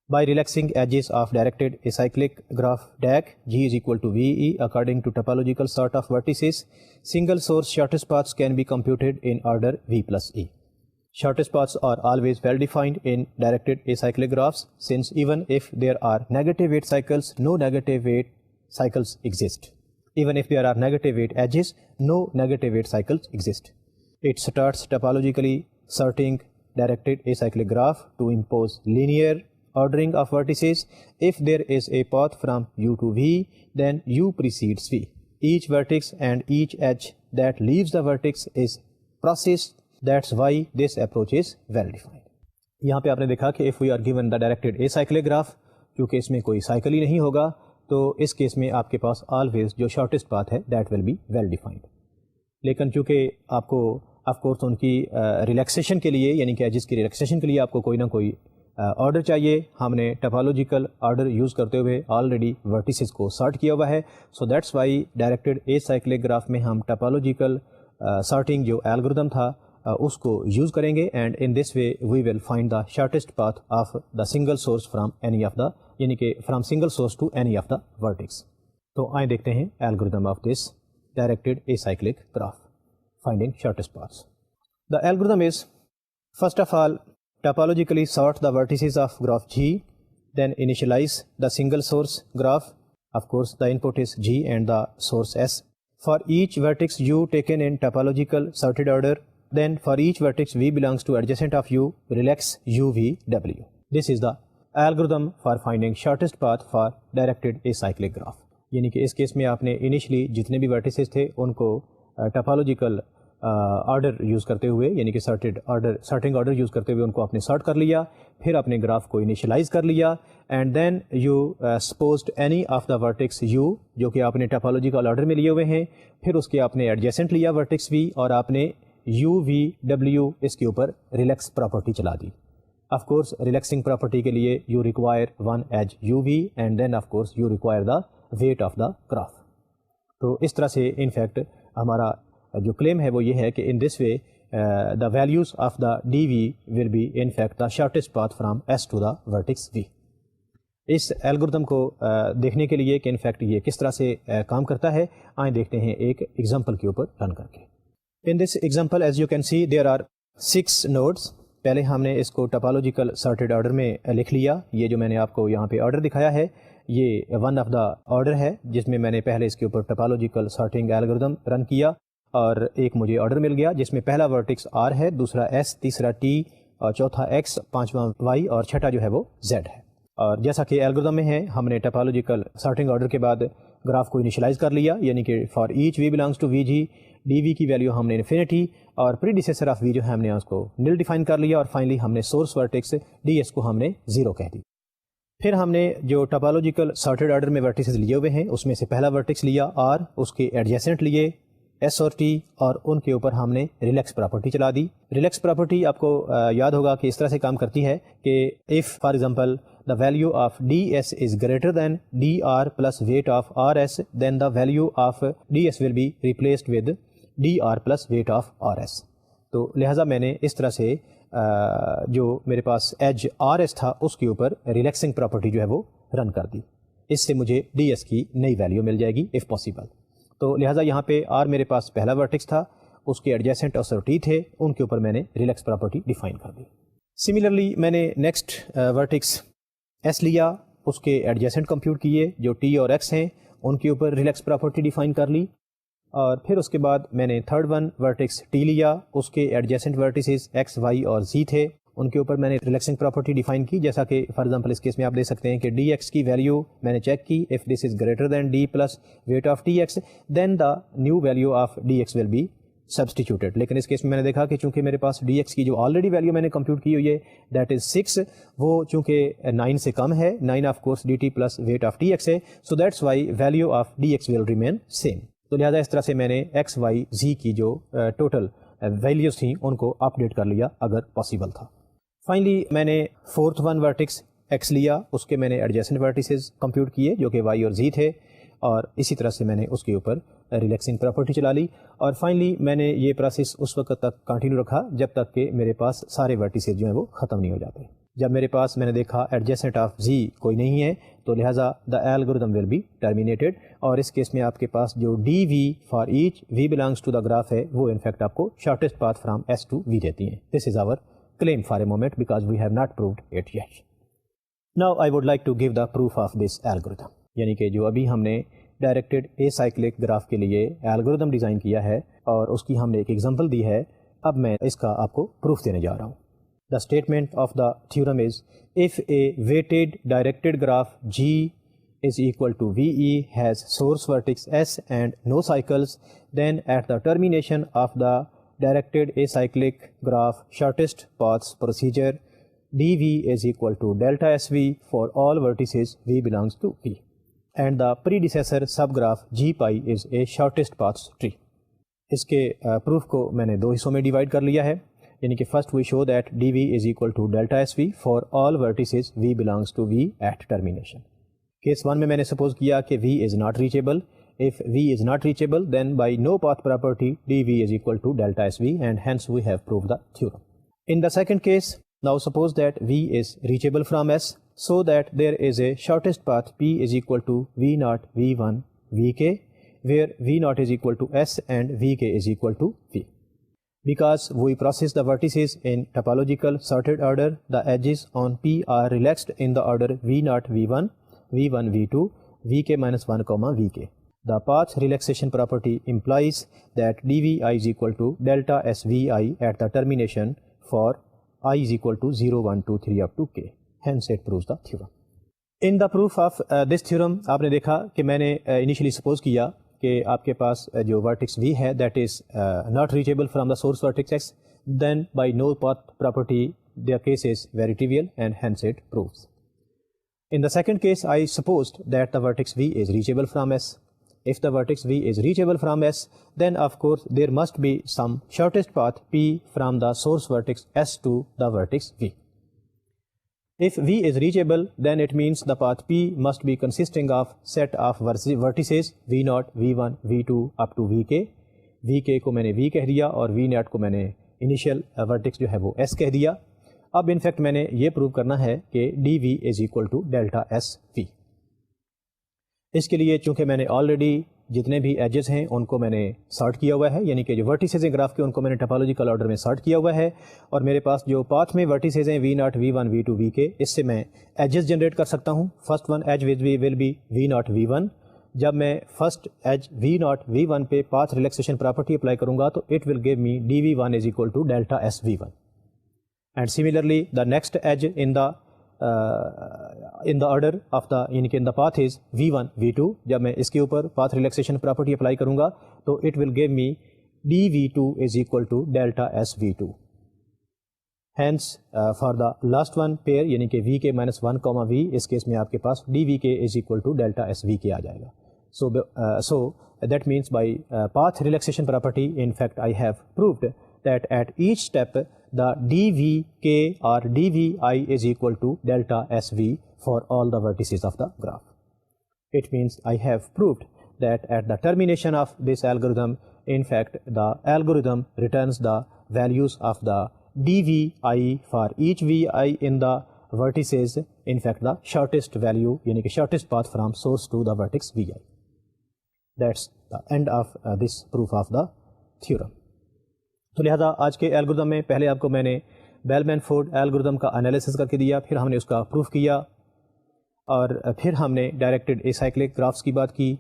By relaxing edges of directed acyclic graph DAC, G is equal to VE according to topological sort of vertices, single source shortest paths can be computed in order V plus E. Shortest paths are always well defined in directed acyclic graphs, since even if there are negative weight cycles, no negative weight cycles exist. Even if there are negative weight edges, no negative weight cycles exist. It starts topologically sorting directed acyclic graph to impose linear ordering of vertices. If there is a path from U to V, then U precedes V. Each vertex and each edge that leaves the vertex is processed. That's why this approach is well defined. یہاں پہ آپ نے دیکھا کہ if we are given the directed acyclic graph, کیونکہ اس میں کوئی cycle ہی نہیں ہوگا تو اس کیس میں آپ کے پاس always جو shortest path ہے that will be well defined. لیکن چونکہ آپ کو آف کورس ان کی ریلیکسیشن کے لیے, یعنی کہ ایجز کی ریلیکسیشن کے لیے آپ کو کوئی نہ کوئی آرڈر چاہیے, ہم نے ٹپالوجیکل آرڈر یوز کرتے ہوئے آلریڈی ورٹیسز کو سارٹ کیا ہوا ہے. So that's Y directed acyclic graph میں ہم ٹپالوجیکل سارٹنگ جو الگورتھم تھا اس کو یوز کریں گے, and in this way we will find the shortest path of the single source from any of the, یعنی کہ from single source to any of the vertex. تو آئیں دیکھتے ہیں algorithm of this directed acyclic graph finding shortest paths. The algorithm is first of all topologically sort the vertices of graph G, then initialize the single source graph. Of course the input is G and the source S. For each vertex U taken in topological sorted order, then for each vertex V belongs to adjacent of U, relax UVW. This is the algorithm for finding shortest path for directed acyclic graph. یعنی کہ اس case میں آپ نے initially جتنے بھی vertices تھے ان کو ٹپالوجیکل order use کرتے ہوئے, یعنی کہ سارٹنگ آرڈر یوز کرتے ہوئے ان کو آپ نے سارٹ کر لیا, پھر اپنے گراف کو انیشلائز کر لیا, and then you supposed any of the vertex u جو کہ آپ نے ٹپالوجیکل آرڈر میں لیے ہوئے ہیں, پھر اس کے آپ نے ایڈجیسنٹ لیا ورٹکس وی, اور آپ نے یو وی ڈبلیو اس کے اوپر ریلیکس پراپرٹی چلا دی. آف کورس ریلیکسنگ پراپرٹی کے لیے you require one edge you we and then of course you require the weight of the graph. تو اس طرح سے ان فیکٹ ہمارا جو کلیم ہے وہ یہ ہے کہ in this way the values of the d v will be in fact the shortest path from S to the vertex v. اس الگوریتم کو دیکھنے کے لیے کہ ان فیکٹ یہ کس طرح سے کام کرتا ہے, آئیں دیکھتے ہیں ایک ایگزامپل کے اوپر رن کر کے. In this example as you can see there are 6 nodes. پہلے ہم نے اس کو ٹپالوجیکل سارٹیڈ آرڈر میں لکھ لیا. یہ جو میں نے آپ کو یہاں پہ آرڈر دکھایا ہے یہ ون آف دا آرڈر ہے جس میں نے پہلے اس کے اوپر ٹپالوجیکل سارٹنگ الگوریتم رن کیا, اور ایک مجھے آرڈر مل گیا جس میں پہلا ورٹکس آر ہے, دوسرا ایس, تیسرا ٹی, اور چوتھا ایکس, پانچواں وائی, اور چھٹا جو ہے وہ زیڈ ہے. اور جیسا کہ الگوریتم میں ہے ہم نے ٹپالوجیکل سارٹنگ آرڈر کے بعد گراف کو انیشلائز کر لیا, یعنی کہ for each we belongs to we G, d وی کی ویلیو ہم نے انفینٹی اور پریڈیسیسر آف وی جو ہے ہم نے اس کو نل ڈیفائن کر لیا, اور فائنلی ہم نے سورس ورٹکس ڈی ایس کو ہم نے 0 کہہ دی. پھر ہم نے جو ٹپالوجیکل سارٹیڈ آرڈر میں ورٹیسز لیے ہوئے ہیں اس میں سے پہلا ورٹکس لیا آر, اس کے ایڈجیسنٹ لیے ایس اور ٹی, اور ان کے اوپر ہم نے ریلیکس پراپرٹی چلا دی. ریلیکس پراپرٹی آپ کو یاد ہوگا کہ اس طرح سے کام کرتی ہے کہ if for example the value of D S is greater than D R plus weight of R S, then the value of D S will be replaced with D R plus weight of R S. تو لہٰذا میں نے اس طرح سے جو میرے پاس age R S تھا اس کے اوپر ریلیکسنگ پراپرٹی جو ہے وہ رن کر دی. اس سے مجھے ڈی ایس کی نئی ویلیو مل جائے گی اف پاسبل. تو لہٰذا یہاں پہ آر میرے پاس پہلا ورٹکس تھا, اس کے ایڈجیسنٹ اور ٹی تھے, ان کے اوپر میں نے ریلیکس پراپرٹی ڈیفائن کر دی. سملرلی میں نے نیکسٹ ورٹکس ایس لیا, اس کے ایڈجیسنٹ کمپیوٹ کیے جو ٹی اور ایکس ہیں, ان کے اوپر ریلیکس پراپرٹی ڈیفائن کر لی. اور پھر اس کے بعد میں نے تھرڈ ون ورٹکس ٹی لیا, اس کے ایڈجیسنٹ ورٹیسز ایکس, وائی اور زی تھے, ان کے اوپر میں نے ریلیکسنگ پراپرٹی ڈیفائن کی. جیسا کہ فار ایگزامپل اس کیس میں آپ دیکھ سکتے ہیں کہ ڈی ایکس کی ویلیو میں نے چیک کی, if this is greater than D plus weight of T X then the new value of D x will be substituted. لیکن اس کیس میں نے دیکھا کہ چونکہ میرے پاس ڈی ایکس کی جو آلریڈی ویلیو میں نے کمپیوٹ کی ہوئی ہے دیٹ از 6, وہ چونکہ 9 سے کم ہے, 9 of course d t plus weight of T x ہے, so that's why value of D x will remain same. تو لہٰذا اس طرح سے میں نے ایکس, وائی, زی کی جو ٹوٹل ویلیوز تھیں ان کو اپ ڈیٹ کر لیا اگر پاسبل تھا. فائنلی میں نے فورتھ ون ورٹکس ایکس لیا, اس کے میں نے ایڈجیسنٹ ورٹیسز کمپیوٹ کیے جو کہ وائی اور زی تھے, اور اسی طرح سے میں نے اس کے اوپر ریلیکسنگ پراپرٹی چلا لی. اور فائنلی میں نے یہ پروسیس اس وقت تک کنٹینیو رکھا جب تک کہ میرے پاس سارے ورٹیسز جو ہیں وہ ختم نہیں ہو جاتے. جب میرے پاس میں نے دیکھا ایڈجیسنٹ آف زی کوئی نہیں ہے تو لہٰذا the algorithm will be terminated, اور اس کیس میں آپ کے پاس جو d we for each we belongs to the graph ہے وہ انفیکٹ آپ کو shortest path from S to v دیتی ہیں. This is our claim for a moment because we have not proved it yet. Now I would like to give the proof of this algorithm. یعنی کہ جو ابھی ہم نے directed acyclic graph کے لیے الگوریتم ڈیزائن کیا ہے اور اس کی ہم نے ایک ایگزامپل دی ہے, اب میں اس کا آپ کو پروف دینے جا رہا ہوں. The statement of the theorem is if a weighted directed graph G is equal to VE has source vertex S and no cycles, then at the termination of the directed acyclic graph shortest paths procedure dV is equal to delta SV for all vertices V belongs to V, and the predecessor subgraph G pi is a shortest paths tree. اس کے proof کو میں نے 2 حصوں میں divide کر لیا ہے, یعنی کہ first we show that dV is equal to delta SV for all vertices V belongs to V at termination. Case 1 میں نے سپوز کیا کہ V is not reachable. If V is not reachable, then by no path property dV is equal to delta SV, and hence we have proved the theorem. In the second case, now suppose that V is reachable from S, so that there is a shortest path P is equal to V0, V1, Vk, where V0 is equal to S and Vk is equal to V. Because we process the vertices in topological sorted order, the edges on P are relaxed in the order V0, V1, V1, V2, Vk minus 1, Vk. The path relaxation property implies that dvi is equal to delta svi at the termination for I is equal to 0, 1, 2, 3 up to k. Hence it proves the theorem. In the proof of this theorem آپ نے دیکھا کہ میں نے initially suppose کیا کہ آپ کے پاس جو ورٹکس وی ہے that is not reachable from the source vertex X, then by no path property their case is very trivial and hence it proves. In the second case, I supposed that the vertex V is reachable from S. If the vertex V is reachable from S, then of course there must be some shortest path P from the source vertex S to the vertex V. If V is reachable, then it means the path P must be consisting of set of vertices V0, V1, V2 up to Vk. Vk کو میں نے V کہہ دیا اور V0 کو میں نے initial vertex جو ہے وہ S کہہ دیا. اب انفیکٹ میں نے یہ پروو کرنا ہے کہ D v is equal to delta S v. اس کے لیے چونکہ میں نے آلریڈی جتنے بھی ایجز ہیں ان کو میں نے سارٹ کیا ہوا ہے, یعنی کہ جو ورٹیسز ہیں گراف کے ان کو میں نے ٹپالوجیکل آرڈر میں سارٹ کیا ہوا ہے, اور میرے پاس جو پاتھ میں ورٹیسز ہیں V0, V1, V2, Vk, اس سے میں ایجز جنریٹ کر سکتا ہوں. First one edge will be V0, V1. جب میں فرسٹ ایج V0, V1 پہ پاتھ ریلیکسیشن پراپرٹی اپلائی کروں گا تو it will give me D V one is equal to delta S V one. And similarly, the next edge in the order of the یعنی کہ in the path is V1, V2. جب میں اس کے اوپر path relaxation property apply کروں گا تو it will give me dV2 is equal to delta SV2. Hence for the last one pair یعنی کہ Vk minus 1 comma V, اس کیس میں آپ کے پاس dVk is equal to delta SVk آ جائے گا. So that means by path relaxation property, in fact I have proved that at each step the dvk or dvi is equal to delta sv for all the vertices of the graph. It means I have proved that at the termination of this algorithm, in fact the algorithm returns the values of the dvi for each vi in the vertices, in fact the shortest value yani ki shortest path from source to the vertex vi. That's the end of this proof of the theorem. تو لہٰذا آج کے algorithm میں پہلے آپ کو میں نے بیل فورڈ الگوریدم کا انالیسس کر کے دیا, پھر ہم نے اس کا پروف کیا, اور پھر ہم نے ڈائریکٹڈ اے سائیکلک گرافس کی بات کی,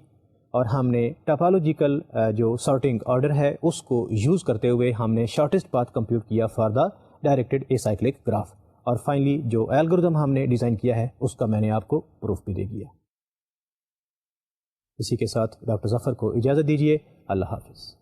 اور ہم نے ٹاپالوجیکل جو سارٹنگ آرڈر ہے اس کو یوز کرتے ہوئے ہم نے شارٹیسٹ پاتھ کمپیوٹ کیا for the directed acyclic graph, اور فائنلی جو الگوریدم ہم نے ڈیزائن کیا ہے اس کا میں نے آپ کو پروف بھی دے دیا. اسی کے ساتھ ڈاکٹر ظفر کو اجازت دیجیے. اللہ حافظ.